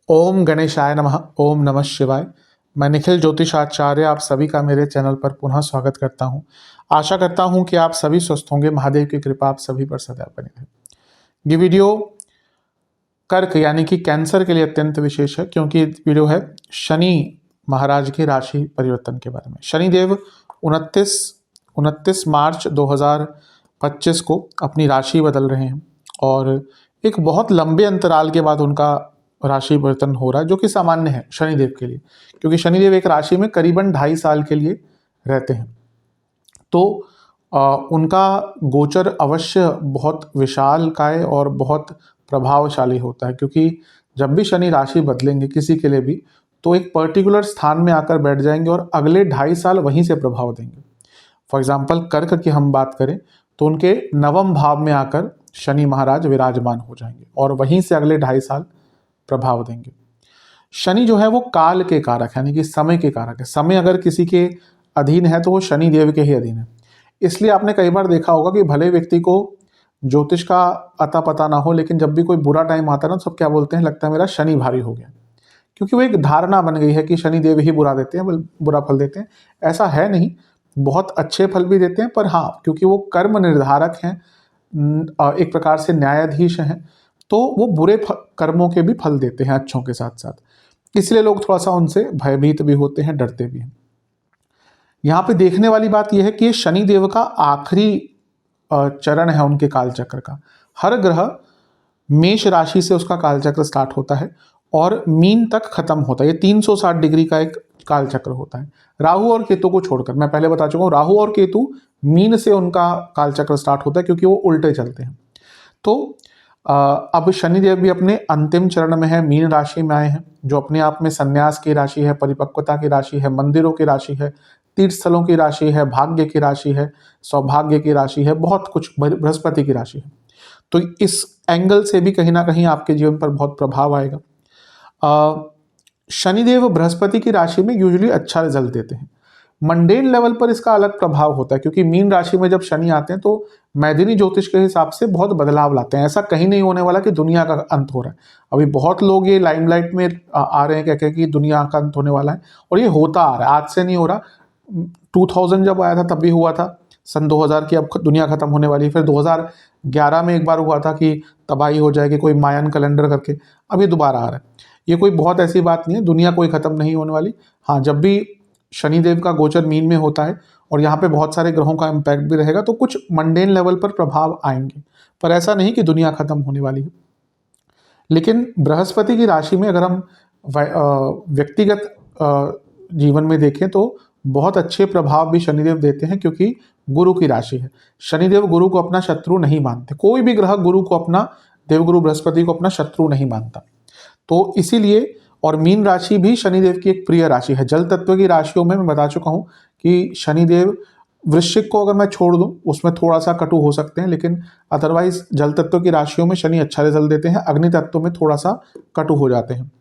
ओम गणेशाय नमः। ओम नमः शिवाय। मैं निखिल ज्योतिषाचार्य आप सभी का मेरे चैनल पर पुनः स्वागत करता हूं। आशा करता हूं कि आप सभी स्वस्थ होंगे। महादेव की कृपा आप सभी पर सदैव बनी रहे। ये वीडियो कर्क यानी कि कैंसर के लिए अत्यंत विशेष है, क्योंकि ये वीडियो है शनि महाराज की राशि परिवर्तन के बारे में। शनिदेव 29 मार्च 2025 को अपनी राशि बदल रहे हैं और एक बहुत लंबे अंतराल के बाद उनका राशि परिवर्तन हो रहा है, जो कि सामान्य है शनिदेव के लिए, क्योंकि शनिदेव एक राशि में करीबन 2.5 साल के लिए रहते हैं। तो उनका गोचर अवश्य बहुत विशालकाय और बहुत प्रभावशाली होता है, क्योंकि जब भी शनि राशि बदलेंगे किसी के लिए भी, तो एक पर्टिकुलर स्थान में आकर बैठ जाएंगे और अगले 2.5 साल वहीं से प्रभाव देंगे। फॉर एग्जाम्पल कर्क की हम बात करें तो उनके नवम भाव में आकर शनि महाराज विराजमान हो जाएंगे और वहीं से अगले 2.5 साल प्रभाव देंगे। शनि जो है वो काल के कारक है, यानी कि समय के कारक है। समय अगर किसी के अधीन है तो वो शनि देव के ही अधीन है। इसलिए आपने कई बार देखा होगा कि भले व्यक्ति को ज्योतिष का अता पता ना हो, लेकिन जब भी कोई बुरा टाइम आता है ना, सब क्या बोलते हैं, लगता है मेरा शनि भारी हो गया, क्योंकि वो एक धारणा बन गई है कि शनि देव ही बुरा देते हैं, बुरा फल देते हैं। ऐसा है नहीं, बहुत अच्छे फल भी देते हैं, पर हाँ, क्योंकि वो कर्म निर्धारक हैं, एक प्रकार से न्यायाधीश हैं, तो वो बुरे कर्मों के भी फल देते हैं अच्छों के साथ साथ। इसलिए लोग थोड़ा सा उनसे भयभीत भी होते हैं, डरते भी हैं। यहाँ पे देखने वाली बात यह है कि शनि देव का आखिरी चरण है उनके कालचक्र का। हर ग्रह मेष राशि से उसका कालचक्र स्टार्ट होता है और मीन तक खत्म होता है। ये 360 डिग्री का एक कालचक्र होता है, राहु और केतु को छोड़कर। मैं पहले बता चुका हूँ, राहु और केतु मीन से उनका कालचक्र स्टार्ट होता है, क्योंकि वो उल्टे चलते हैं। तो अब शनिदेव भी अपने अंतिम चरण में है, मीन राशि में आए हैं, जो अपने आप में संन्यास की राशि है, परिपक्वता की राशि है, मंदिरों की राशि है, तीर्थ स्थलों की राशि है, भाग्य की राशि है, सौभाग्य की राशि है, बहुत कुछ, बृहस्पति की राशि है। तो इस एंगल से भी कहीं ना कहीं आपके जीवन पर बहुत प्रभाव आएगा। शनिदेव बृहस्पति की राशि में यूजुअली अच्छा रिजल्ट देते हैं। मंडेन लेवल पर इसका अलग प्रभाव होता है, क्योंकि मीन राशि में जब शनि आते हैं तो मैदिनी ज्योतिष के हिसाब से बहुत बदलाव लाते हैं। ऐसा कहीं नहीं होने वाला कि दुनिया का अंत हो रहा है। अभी बहुत लोग ये लाइमलाइट में आ रहे हैं कह के कि दुनिया का अंत होने वाला है, और ये होता आ रहा है, आज से नहीं हो रहा। 2000 जब आया था तब भी हुआ था, सन 2000 की अब दुनिया खत्म होने वाली है। फिर 2011 में एक बार हुआ था कि तबाही हो जाएगी, कोई मायन कैलेंडर करके। अभी दोबारा आ रहा है। ये कोई बहुत ऐसी बात नहीं है, दुनिया कोई खत्म नहीं होने वाली। हाँ, जब भी शनिदेव का गोचर मीन में होता है और यहाँ पे बहुत सारे ग्रहों का इम्पैक्ट भी रहेगा, तो कुछ मंडेन लेवल पर प्रभाव आएंगे, पर ऐसा नहीं कि दुनिया खत्म होने वाली है। लेकिन बृहस्पति की राशि में अगर हम व्यक्तिगत जीवन में देखें तो बहुत अच्छे प्रभाव भी शनिदेव देते हैं, क्योंकि गुरु की राशि है। शनिदेव गुरु को अपना शत्रु नहीं मानते। कोई भी ग्रह गुरु को अपना, देवगुरु बृहस्पति को अपना शत्रु नहीं मानता। तो इसीलिए, और मीन राशि भी शनिदेव की एक प्रिय राशि है। जल तत्व की राशियों में मैं बता चुका हूं कि शनिदेव, वृश्चिक को अगर मैं छोड़ दूं उसमें थोड़ा सा कटु हो सकते हैं, लेकिन अदरवाइज जल तत्व की राशियों में शनि अच्छा रिजल्ट देते हैं। अग्नि तत्व में थोड़ा सा कटु हो जाते हैं।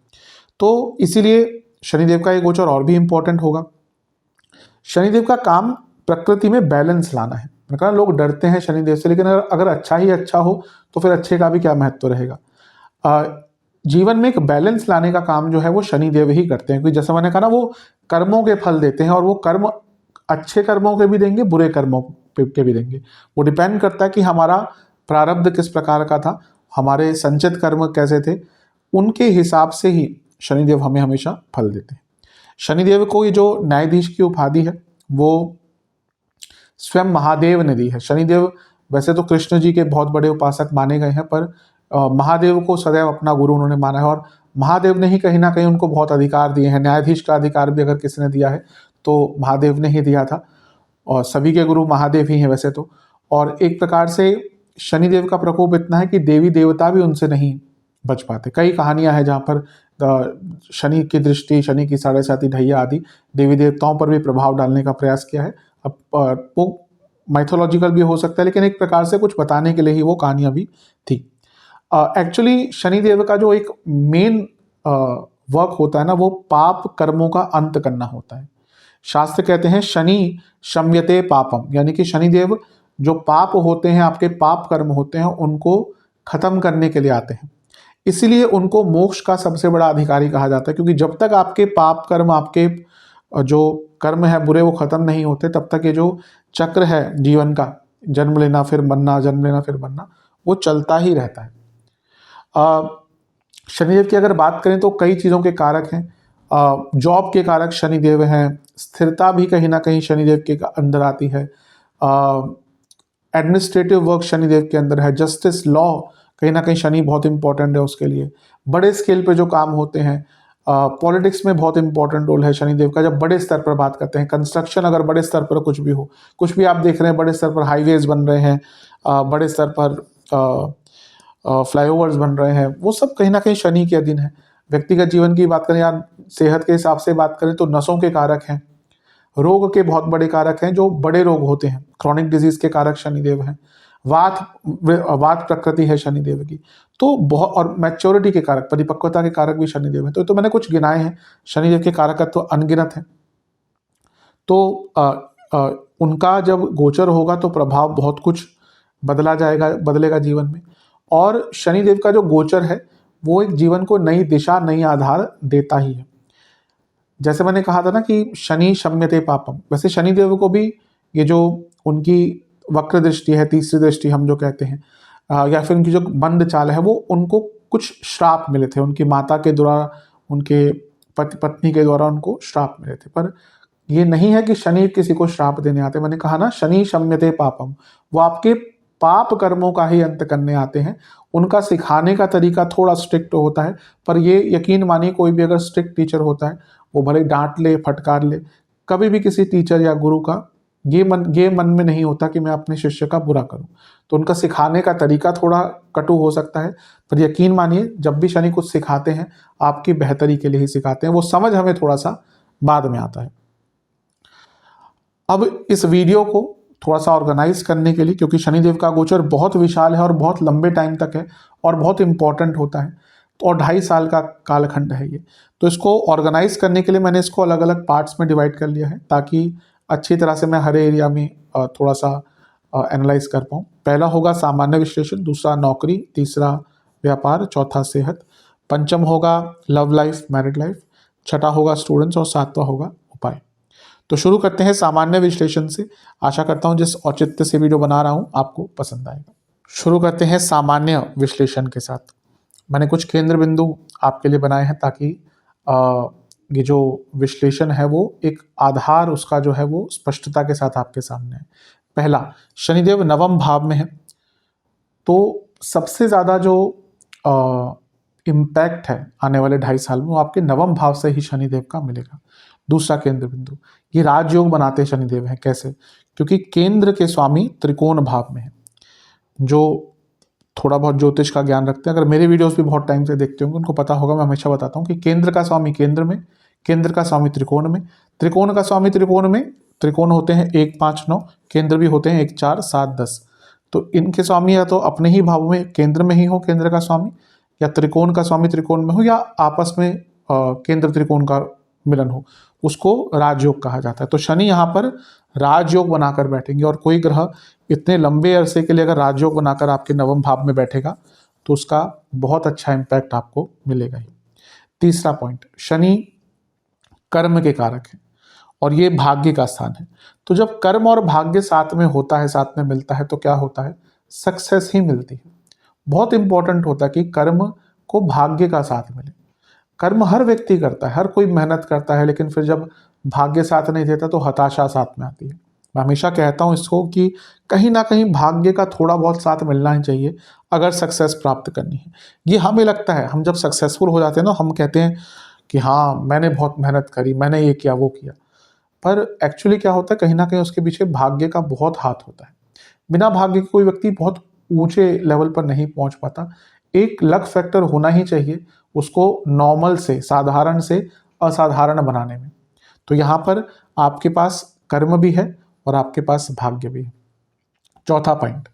तो इसीलिए शनिदेव का ये गोचर और भी इंपॉर्टेंट होगा। शनिदेव का काम प्रकृति में बैलेंस लाना है। मैं कहा लोग डरते हैं शनिदेव से, लेकिन अगर अच्छा ही अच्छा हो तो फिर अच्छे का भी क्या महत्व रहेगा। जीवन में एक बैलेंस लाने का काम जो है वो शनिदेव ही करते हैं, क्योंकि जैसे मैंने कहा ना, वो कर्मों के फल देते हैं, और वो कर्म अच्छे कर्मों के भी देंगे, बुरे कर्मों के भी देंगे। वो डिपेंड करता है कि हमारा प्रारब्ध किस प्रकार का था, हमारे संचित कर्म कैसे थे, उनके हिसाब से ही शनिदेव हमें हमेशा फल देते हैं। शनिदेव को ये जो न्यायाधीश की उपाधि है वो स्वयं महादेव ने दी है। शनिदेव वैसे तो कृष्ण जी के बहुत बड़े उपासक माने गए हैं, पर महादेव को सदैव अपना गुरु उन्होंने माना है, और महादेव ने ही कहीं ना कहीं उनको बहुत अधिकार दिए हैं। न्यायाधीश का अधिकार भी अगर किसी ने दिया है तो महादेव ने ही दिया था, और सभी के गुरु महादेव ही हैं वैसे तो। और एक प्रकार से शनिदेव का प्रकोप इतना है कि देवी देवता भी उनसे नहीं बच पाते। कई कहानियां हैं जहाँ पर शनि की दृष्टि, शनि की 7.5 ढैया आदि देवी देवताओं पर भी प्रभाव डालने का प्रयास किया है। अब वो माइथोलॉजिकल भी हो सकता है, लेकिन एक प्रकार से कुछ बताने के लिए ही वो कहानियां भी थी। एक्चुअली शनिदेव का जो एक मेन वर्क होता है ना, वो पाप कर्मों का अंत करना होता है। शास्त्र कहते हैं शनि शम्यते पापम, यानी कि शनिदेव जो पाप होते हैं, आपके पाप कर्म होते हैं, उनको खत्म करने के लिए आते हैं। इसीलिए उनको मोक्ष का सबसे बड़ा अधिकारी कहा जाता है, क्योंकि जब तक आपके पाप कर्म, आपके जो कर्म है बुरे, वो खत्म नहीं होते, तब तक ये जो चक्र है जीवन का, जन्म लेना फिर मरना, जन्म लेना फिर मरना, वो चलता ही रहता है। शनिदेव की अगर बात करें तो कई चीज़ों के कारक हैं। जॉब के कारक शनिदेव हैं, स्थिरता भी कहीं ना कहीं शनिदेव के अंदर आती है। एडमिनिस्ट्रेटिव वर्क शनिदेव के अंदर है। जस्टिस, लॉ, कहीं ना कहीं शनि बहुत इंपॉर्टेंट है उसके लिए। बड़े स्केल पे जो काम होते हैं, पॉलिटिक्स में बहुत इंपॉर्टेंट रोल है शनिदेव का, जब बड़े स्तर पर बात करते हैं। कंस्ट्रक्शन, अगर बड़े स्तर पर कुछ भी हो, कुछ भी आप देख रहे हैं, बड़े स्तर पर हाईवेज बन रहे हैं, बड़े स्तर पर फ्लाईओवर्स बन रहे हैं, वो सब कहीं ना कहीं शनि के अधीन है। व्यक्तिगत जीवन की बात करें या सेहत के हिसाब से बात करें तो नसों के कारक हैं, रोग के बहुत बड़े कारक हैं, जो बड़े रोग होते हैं, क्रॉनिक डिजीज के कारक शनिदेव हैं। वात वात प्रकृति है शनिदेव की, तो बहुत, और मैच्योरिटी के कारक, परिपक्वता के कारक भी शनिदेव हैं। तो मैंने कुछ गिनाए हैं। शनिदेव के कारकत्व तो अनगिनत है। तो उनका जब गोचर होगा तो प्रभाव बहुत कुछ बदलेगा जीवन में। और शनिदेव का जो गोचर है वो एक जीवन को नई दिशा, नई आधार देता ही है। जैसे मैंने कहा था ना कि शनि शम्यते पापम, वैसे शनिदेव को भी ये जो उनकी वक्र दृष्टि है, तीसरी दृष्टि हम जो कहते हैं, या फिर उनकी जो मंद चाल है, वो उनको कुछ श्राप मिले थे उनकी माता के द्वारा, उनके पत्नी के द्वारा उनको श्राप मिले थे। पर ये नहीं है कि शनि किसी को श्राप देने आते। मैंने कहा ना, शनि शम्यते पापम, वो आपके पाप कर्मों का ही अंत करने आते हैं। उनका सिखाने का तरीका थोड़ा स्ट्रिक्ट होता है, पर ये यकीन मानिए, कोई भी अगर स्ट्रिक्ट टीचर होता है, वो भले डांट ले, फटकार ले, कभी भी किसी टीचर या गुरु का ये मन में नहीं होता कि मैं अपने शिष्य का बुरा करूं। तो उनका सिखाने का तरीका थोड़ा कटु हो सकता है, पर यकीन मानिए, जब भी शनि कुछ सिखाते हैं, आपकी बेहतरी के लिए ही सिखाते हैं। वो समझ हमें थोड़ा सा बाद में आता है। अब इस वीडियो को थोड़ा सा ऑर्गेनाइज करने के लिए, क्योंकि शनिदेव का गोचर बहुत विशाल है और बहुत लंबे टाइम तक है और बहुत इंपॉर्टेंट होता है, तो और 2.5 साल का कालखंड है ये, तो इसको ऑर्गेनाइज करने के लिए मैंने इसको अलग अलग पार्ट्स में डिवाइड कर लिया है, ताकि अच्छी तरह से मैं हर एरिया में थोड़ा सा एनालाइज कर पाऊँ। पहला होगा सामान्य विश्लेषण, दूसरा नौकरी, तीसरा व्यापार, चौथा सेहत, पंचम होगा लव लाइफ, मैरिड लाइफ, छठा होगा स्टूडेंट्स, और सातवां होगा उपाय। तो शुरू करते हैं सामान्य विश्लेषण से। आशा करता हूं जिस औचित्य से वीडियो बना रहा हूं आपको पसंद आएगा। शुरू करते हैं सामान्य विश्लेषण के साथ। मैंने कुछ केंद्र बिंदु आपके लिए बनाए हैं, ताकि ये जो विश्लेषण है वो एक आधार उसका जो है वो स्पष्टता के साथ आपके सामने है। पहला, शनिदेव नवम भाव में है, तो सबसे ज़्यादा जो इम्पैक्ट है आने वाले 2.5 साल में, वो आपके नवम भाव से ही शनिदेव का मिलेगा। दूसरा केंद्र बिंदु, ये राजयोग बनाते शनिदेव हैं। कैसे? क्योंकि केंद्र के स्वामी त्रिकोण भाव में है। जो थोड़ा बहुत ज्योतिष का ज्ञान रखते हैं, अगर मेरे वीडियोस भी बहुत टाइम से देखते होंगे, उनको पता होगा, मैं हमेशा बताता हूँ कि केंद्र का स्वामी केंद्र में, केंद्र का स्वामी त्रिकोण में, त्रिकोण का स्वामी त्रिकोण में, त्रिकोण होते हैं 1, 5, 9, केंद्र भी होते हैं 1, 4, 7, 10। तो इनके स्वामी या तो अपने ही भाव में केंद्र में ही हो केंद्र का स्वामी, या त्रिकोण का स्वामी त्रिकोण में हो, या आपस में केंद्र त्रिकोण का मिलन हो, उसको राजयोग कहा जाता है। तो शनि यहाँ पर राजयोग बनाकर बैठेंगे, और कोई ग्रह इतने लंबे अरसे के लिए अगर राजयोग बनाकर आपके नवम भाव में बैठेगा तो उसका बहुत अच्छा इम्पैक्ट आपको मिलेगा ही। तीसरा पॉइंट, शनि कर्म के कारक है और ये भाग्य का स्थान है। तो जब कर्म और भाग्य साथ में होता है, साथ में मिलता है, तो क्या होता है? सक्सेस ही मिलती है। बहुत इंपॉर्टेंट होता है कि कर्म को भाग्य का साथ मिले। कर्म हर व्यक्ति करता है, हर कोई मेहनत करता है, लेकिन फिर जब भाग्य साथ नहीं देता तो हताशा साथ में आती है। मैं हमेशा कहता हूँ इसको कि कहीं ना कहीं भाग्य का थोड़ा बहुत साथ मिलना ही चाहिए अगर सक्सेस प्राप्त करनी है। ये हमें लगता है, हम जब सक्सेसफुल हो जाते हैं ना, हम कहते हैं कि हाँ मैंने बहुत मेहनत करी, मैंने ये किया वो किया, पर एक्चुअली क्या होता है, कहीं ना कहीं उसके पीछे भाग्य का बहुत हाथ होता है। बिना भाग्य के कोई व्यक्ति बहुत ऊंचे लेवल पर नहीं पहुंच पाता। एक लक फैक्टर होना ही चाहिए उसको नॉर्मल से, साधारण से असाधारण बनाने में। तो यहाँ पर आपके पास कर्म भी है और आपके पास भाग्य भी है। चौथा पॉइंट,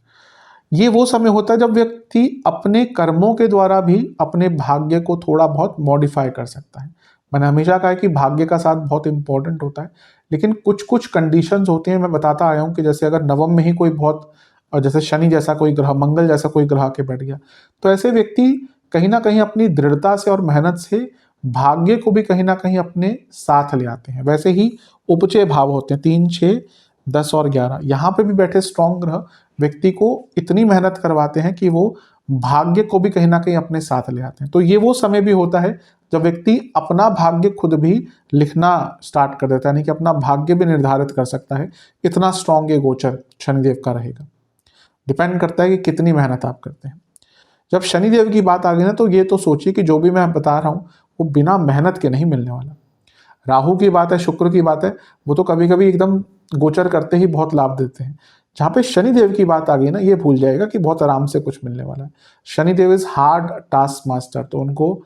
ये वो समय होता है जब व्यक्ति अपने कर्मों के द्वारा भी अपने भाग्य को थोड़ा बहुत मॉडिफाई कर सकता है। मैंने हमेशा कहा है कि भाग्य का साथ बहुत इंपॉर्टेंट होता है, लेकिन कुछ कुछ कंडीशंस होती हैं, मैं बताता आया हूँ कि जैसे अगर नवम में ही कोई बहुत और जैसे शनि जैसा कोई ग्रह, मंगल जैसा कोई ग्रह के बैठ गया, तो ऐसे व्यक्ति कहीं ना कहीं अपनी दृढ़ता से और मेहनत से भाग्य को भी कहीं ना कहीं अपने साथ ले आते हैं। वैसे ही उपचय भाव होते हैं 3, 6, 10 और 11, यहाँ पे भी बैठे स्ट्रॉन्ग ग्रह व्यक्ति को इतनी मेहनत करवाते हैं कि वो भाग्य को भी कहीं ना कहीं अपने साथ ले आते हैं। तो ये वो समय भी होता है जब व्यक्ति अपना भाग्य खुद भी लिखना स्टार्ट कर देता है, यानी कि अपना भाग्य भी निर्धारित कर सकता है। इतना स्ट्रॉन्ग ये गोचर शनिदेव का रहेगा। डिपेंड करता है कि कितनी मेहनत आप करते हैं। जब शनिदेव की बात आ गई ना, तो ये तो सोचिए कि जो भी मैं बता रहा हूँ वो बिना मेहनत के नहीं मिलने वाला। राहु की बात है, शुक्र की बात है, वो तो कभी कभी एकदम गोचर करते ही बहुत लाभ देते हैं। जहाँ पे शनिदेव की बात आ गई ना, ये भूल जाएगा कि बहुत आराम से कुछ मिलने वाला है। Shanidev is hard task master, तो उनको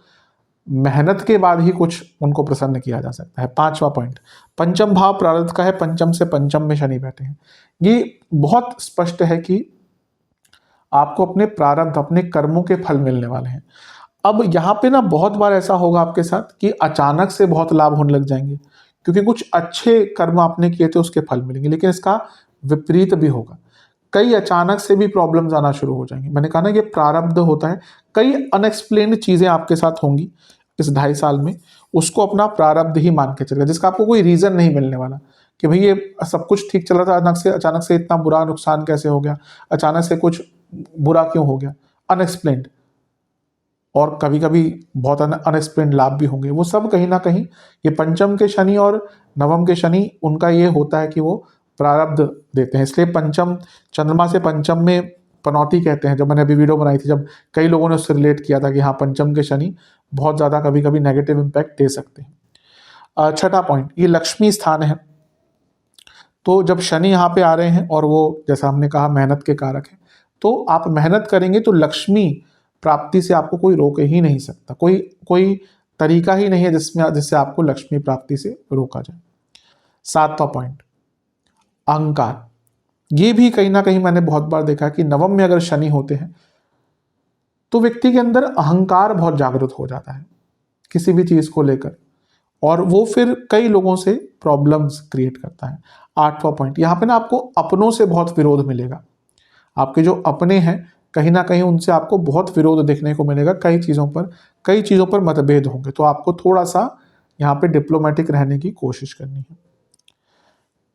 मेहनत के बाद ही कुछ उनको प्रसन्न किया जा सकता है। 5वां पॉइंट, पंचम भाव प्रारब्ध का है, पंचम से पंचम में शनि बैठे हैं। ये बहुत स्पष्ट है कि आपको अपने प्रारब्ध, अपने कर्मों के फल मिलने वाले हैं। अब यहाँ पे ना बहुत बार ऐसा होगा आपके साथ कि अचानक से बहुत लाभ होने लग जाएंगे, क्योंकि कुछ अच्छे कर्म आपने किए थे उसके फल मिलेंगे। लेकिन इसका विपरीत भी होगा, कई अचानक से भी प्रॉब्लम्स आना शुरू हो जाएंगी। मैंने कहा ना, ये प्रारब्ध होता है। कई अनएक्सप्लेन्ड चीजें आपके साथ होंगी इस 2.5 साल में, उसको अपना प्रारब्ध ही मान के चलेगा, जिसका आपको कोई रीजन नहीं मिलने वाला कि भाई ये सब कुछ ठीक चल रहा था, अचानक से इतना बुरा नुकसान कैसे हो गया, अचानक से कुछ बुरा क्यों हो गया, अनएक्सप्लेन्ड। और कभी कभी बहुत अनएक्सप्लेन्ड लाभ भी होंगे। वो सब कहीं ना कहीं ये पंचम के शनि और नवम के शनि, उनका ये होता है कि वो प्रारब्ध देते हैं। इसलिए पंचम, चंद्रमा से पंचम में पनौती कहते हैं। जब मैंने अभी वीडियो बनाई थी, जब कई लोगों ने उससे रिलेट किया था कि हाँ, पंचम के शनि बहुत ज़्यादा कभी कभी नेगेटिव इम्पैक्ट दे सकते हैं। 6वां पॉइंट, ये लक्ष्मी स्थान है। तो जब शनि यहाँ पे आ रहे हैं और वो, जैसा हमने कहा, मेहनत के कारक है, तो आप मेहनत करेंगे तो लक्ष्मी प्राप्ति से आपको कोई रोक ही नहीं सकता। कोई तरीका ही नहीं है जिससे आपको लक्ष्मी प्राप्ति से रोका जाए। 7वां पॉइंट, अहंकार। ये भी कहीं ना कहीं मैंने बहुत बार देखा कि नवम में अगर शनि होते हैं तो व्यक्ति के अंदर अहंकार बहुत जागृत हो जाता है किसी भी चीज को लेकर, और वो फिर कई लोगों से प्रॉब्लम्स क्रिएट करता है। 8वां पॉइंट, यहाँ पे ना आपको अपनों से बहुत विरोध मिलेगा। आपके जो अपने हैं, कहीं ना कहीं उनसे आपको बहुत विरोध देखने को मिलेगा। कई चीज़ों पर मतभेद होंगे, तो आपको थोड़ा सा यहाँ पे डिप्लोमेटिक रहने की कोशिश करनी है।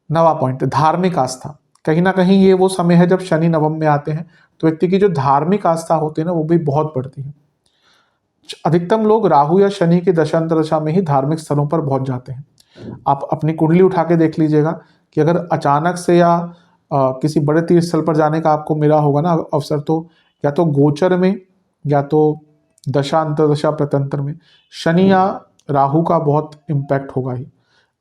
9वां पॉइंट, धार्मिक आस्था। कहीं ना कहीं ये वो समय है जब शनि नवम में आते हैं तो व्यक्ति की जो धार्मिक आस्था होती है ना, वो भी बहुत बढ़ती है। अधिकतम लोग राहु या शनि की दशा अंतर्दशा में ही धार्मिक स्थलों पर पहुंच जाते हैं। आप अपनी कुंडली उठा के देख लीजिएगा कि अगर अचानक से या किसी बड़े तीर्थ स्थल पर जाने का आपको मिला होगा ना अवसर, तो या तो गोचर में या तो दशा अंतर्दशा प्रतंत्र में शनि या राहु का बहुत इम्पैक्ट होगा ही।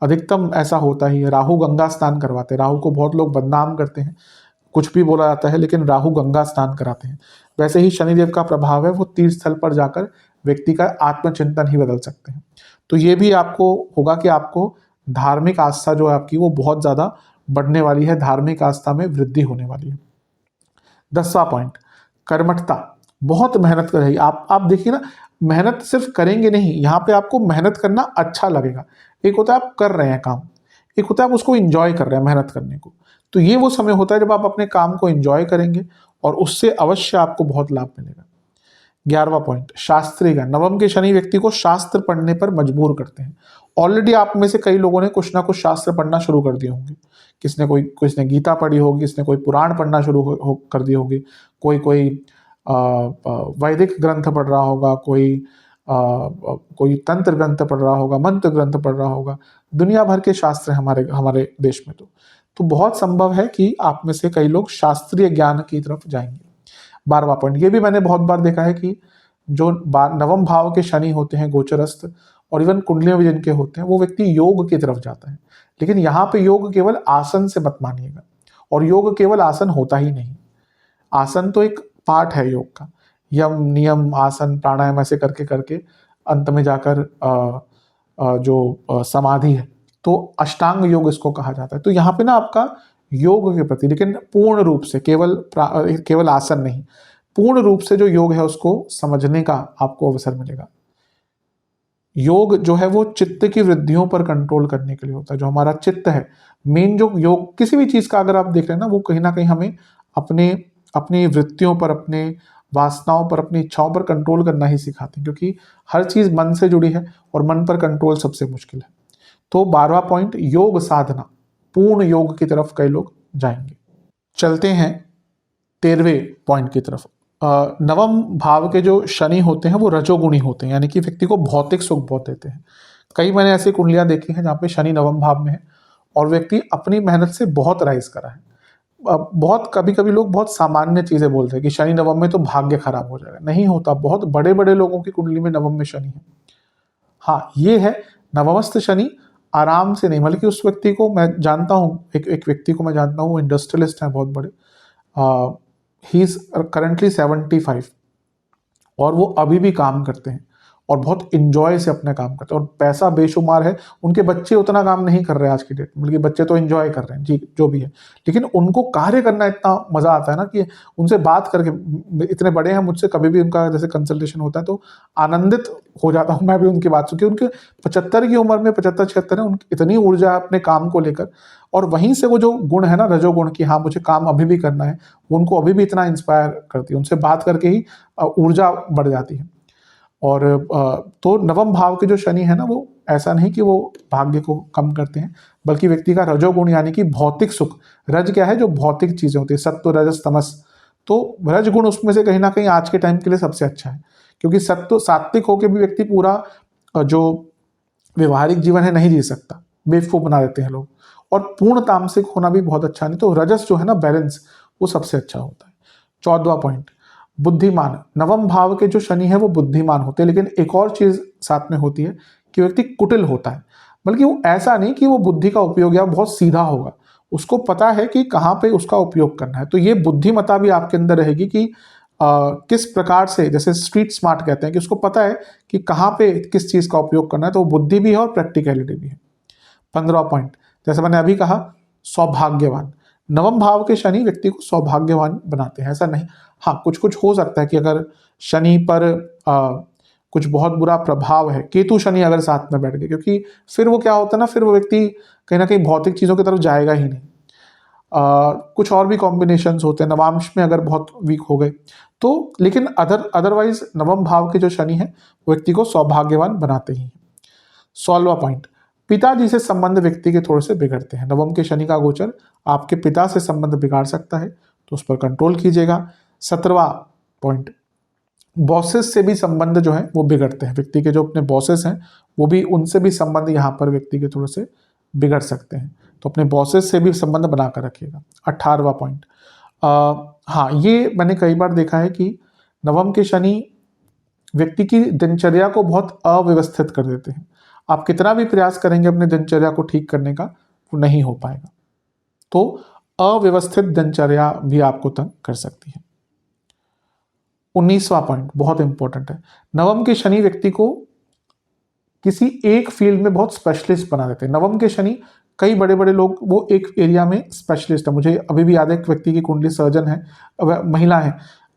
अधिकतम ऐसा होता ही है। राहु गंगा स्नान करवाते हैं। राहु को बहुत लोग बदनाम करते हैं, कुछ भी बोला जाता है, लेकिन राहु गंगा स्नान कराते हैं। वैसे ही शनिदेव का प्रभाव है, वो तीर्थ स्थल पर जाकर व्यक्ति का आत्मचिंतन ही बदल सकते हैं। तो ये भी आपको होगा कि आपको धार्मिक आस्था जो है आपकी, वो बहुत ज़्यादा बढ़ने वाली है, धार्मिक आस्था में वृद्धि होने वाली है। 10वां पॉइंट, कर्मठता। बहुत मेहनत कर रही आप देखिए ना, मेहनत सिर्फ करेंगे नहीं, यहाँ पे आपको मेहनत करना अच्छा लगेगा। एक होता है आप कर रहे हैं काम, एक होता है आप उसको इंजॉय कर रहे हैं मेहनत करने को। तो ये वो समय होता है जब आप अपने काम को इंजॉय करेंगे और उससे अवश्य आपको बहुत लाभ मिलेगा। 11वां पॉइंट, शास्त्रीय ज्ञान। नवम के शनि व्यक्ति को शास्त्र पढ़ने पर मजबूर करते हैं। ऑलरेडी आप में से कई लोगों ने कुछ ना कुछ शास्त्र पढ़ना शुरू कर दिए होंगे। किसने गीता पढ़ी होगी, किसने कोई पुराण पढ़ना शुरू कर दिए होगी, कोई वैदिक ग्रंथ पढ़ रहा होगा, कोई तंत्र ग्रंथ पढ़ रहा होगा, मंत्र ग्रंथ पढ़ रहा होगा। दुनिया भर के शास्त्र हैं हमारे देश में। तो बहुत संभव है कि आप में से कई लोग शास्त्रीय ज्ञान की तरफ जाएंगे। 12वां पॉइंट, ये भी मैंने बहुत बार देखा है कि जो नवम भाव के शनि होते हैं गोचरस्थ, और इवन कुंडलियों में जिनके होते हैं, वो व्यक्ति योग की तरफ जाता है। लेकिन यहाँ पे योग केवल आसन से मत मानिएगा, और योग केवल आसन होता ही नहीं। आसन तो एक पार्ट है योग का, यम नियम आसन प्राणायाम ऐसे करके करके अंत में जाकर जो समाधि है, तो अष्टांग योग इसको कहा जाता है। तो यहाँ पे ना आपका योग के प्रति, लेकिन पूर्ण रूप से, केवल आसन नहीं, पूर्ण रूप से जो योग है उसको समझने का आपको अवसर मिलेगा। योग जो है वो चित्त की वृद्धियों पर कंट्रोल करने के लिए होता है। जो हमारा चित्त है, मेन जो योग किसी भी चीज का अगर आप देख रहे हैं ना, वो कहीं ना कहीं हमें अपने अपनी वृत्तियों पर, अपने वासनाओं पर, अपनी इच्छाओं पर कंट्रोल करना ही सिखाते हैं, क्योंकि हर चीज़ मन से जुड़ी है और मन पर कंट्रोल सबसे मुश्किल है। तो 12वां पॉइंट, योग साधना, पूर्ण योग की तरफ कई लोग जाएंगे। चलते हैं 13वें पॉइंट की तरफ। नवम भाव के जो शनि होते हैं वो रजोगुणी होते हैं, यानी कि व्यक्ति को भौतिक सुख बहुत देते हैं। कई मैंने ऐसी कुंडलियां देखी हैं जहाँ पे शनि नवम भाव में है और व्यक्ति अपनी मेहनत से बहुत राइज करा है। बहुत कभी कभी लोग बहुत सामान्य चीजें बोलते हैं कि शनि नवम में तो भाग्य खराब हो जाएगा, नहीं होता। बहुत बड़े बड़े लोगों की कुंडली में नवम में शनि है। हाँ, ये है नवमस्थ शनि आराम से नहीं, बल्कि उस व्यक्ति को मैं जानता हूँ, एक व्यक्ति को मैं जानता हूँ, वो इंडस्ट्रियलिस्ट है बहुत बड़े। ही इज करंटली 75 और वो अभी भी काम करते हैं और बहुत इंजॉय से अपना काम करते हैं और पैसा बेशुमार है। उनके बच्चे उतना काम नहीं कर रहे हैं आज की डेट में, बल्कि बच्चे तो एंजॉय कर रहे हैं जी, जो भी है, लेकिन उनको कार्य करना इतना मजा आता है ना कि उनसे बात करके, इतने बड़े हैं मुझसे, कभी भी उनका जैसे कंसल्टेशन होता है तो आनंदित हो जाता हूँ मैं भी उनकी बात सुन के। उनके 75 की उम्र में, 75-76 है, उनकी इतनी ऊर्जा है अपने काम को लेकर, और वहीं से वो जो गुण है ना, रजोगुण, की हाँ मुझे काम अभी भी करना है, वो उनको अभी भी इतना इंस्पायर करती है। उनसे बात करके ही ऊर्जा बढ़ जाती है। और तो नवम भाव के जो शनि है ना, वो ऐसा नहीं कि वो भाग्य को कम करते हैं, बल्कि व्यक्ति का रजोगुण यानी कि भौतिक सुख, रज क्या है, जो भौतिक चीजें होती है, सत्व रजस तमस, तो रज गुण उसमें से कहीं ना कहीं आज के टाइम के लिए सबसे अच्छा है। क्योंकि सत्व सात्विक होकर भी व्यक्ति पूरा जो व्यवहारिक जीवन है नहीं जी सकता, बेवकूफ बना देते हैं लोग। और पूर्ण तामसिक होना भी बहुत अच्छा नहीं, तो रजस जो है ना, बैलेंस, वो सबसे अच्छा होता है। 14वां पॉइंट, बुद्धिमान। नवम भाव के जो शनि है वो बुद्धिमान होते हैं, लेकिन एक और चीज साथ में होती है कि व्यक्ति कुटिल होता है। बल्कि वो ऐसा नहीं कि वो बुद्धि का उपयोग या बहुत सीधा होगा, उसको पता है कि कहाँ पे उसका उपयोग करना है। तो ये बुद्धिमता भी आपके अंदर रहेगी कि किस प्रकार से, जैसे स्ट्रीट स्मार्ट कहते हैं, कि उसको पता है कि कहाँ पे किस चीज का उपयोग करना है। तो बुद्धि भी है और प्रैक्टिकलिटी भी है। 15वां पॉइंट, जैसे मैंने अभी कहा, सौभाग्यवान। नवम भाव के शनि व्यक्ति को सौभाग्यवान बनाते हैं, ऐसा नहीं। हाँ, कुछ कुछ हो सकता है कि अगर शनि पर कुछ बहुत बुरा प्रभाव है, केतु शनि अगर साथ में बैठ गए, क्योंकि फिर वो क्या होता है ना, फिर वो व्यक्ति कहीं ना कहीं भौतिक चीजों की तरफ जाएगा ही नहीं। कुछ और भी कॉम्बिनेशंस होते हैं, नवांश में अगर बहुत वीक हो गए तो, लेकिन अदरवाइज नवम भाव के जो शनि है वो व्यक्ति को सौभाग्यवान बनाते ही हैं। 16वां पॉइंट, पिताजी से संबंध व्यक्ति के थोड़े से बिगड़ते हैं। नवम के शनि का गोचर आपके पिता से संबंध बिगाड़ सकता है, तो उस पर कंट्रोल कीजिएगा। 17वां पॉइंट, बॉसेस से भी संबंध जो है वो बिगड़ते हैं। व्यक्ति के जो अपने बॉसेस हैं, वो भी, उनसे भी संबंध यहाँ पर व्यक्ति के थोड़े से बिगड़ सकते हैं, तो अपने बॉसेस से भी संबंध बनाकर रखिएगा। 18वां पॉइंट, हाँ, ये मैंने कई बार देखा है कि नवम के शनि व्यक्ति की दिनचर्या को बहुत अव्यवस्थित कर देते हैं। आप कितना भी प्रयास करेंगे अपनी दिनचर्या को ठीक करने का, वो नहीं हो पाएगा। तो अव्यवस्थित दिनचर्या भी आपको तंग कर सकती है। 19वां पॉइंट बहुत इंपॉर्टेंट है, नवम के शनि व्यक्ति को किसी एक फील्ड में बहुत स्पेशलिस्ट बना देते हैं। नवम के शनि, कई बड़े बड़े लोग वो एक एरिया में स्पेशलिस्ट है। मुझे अभी भी याद है, एक व्यक्ति की कुंडली सर्जन है, महिला है,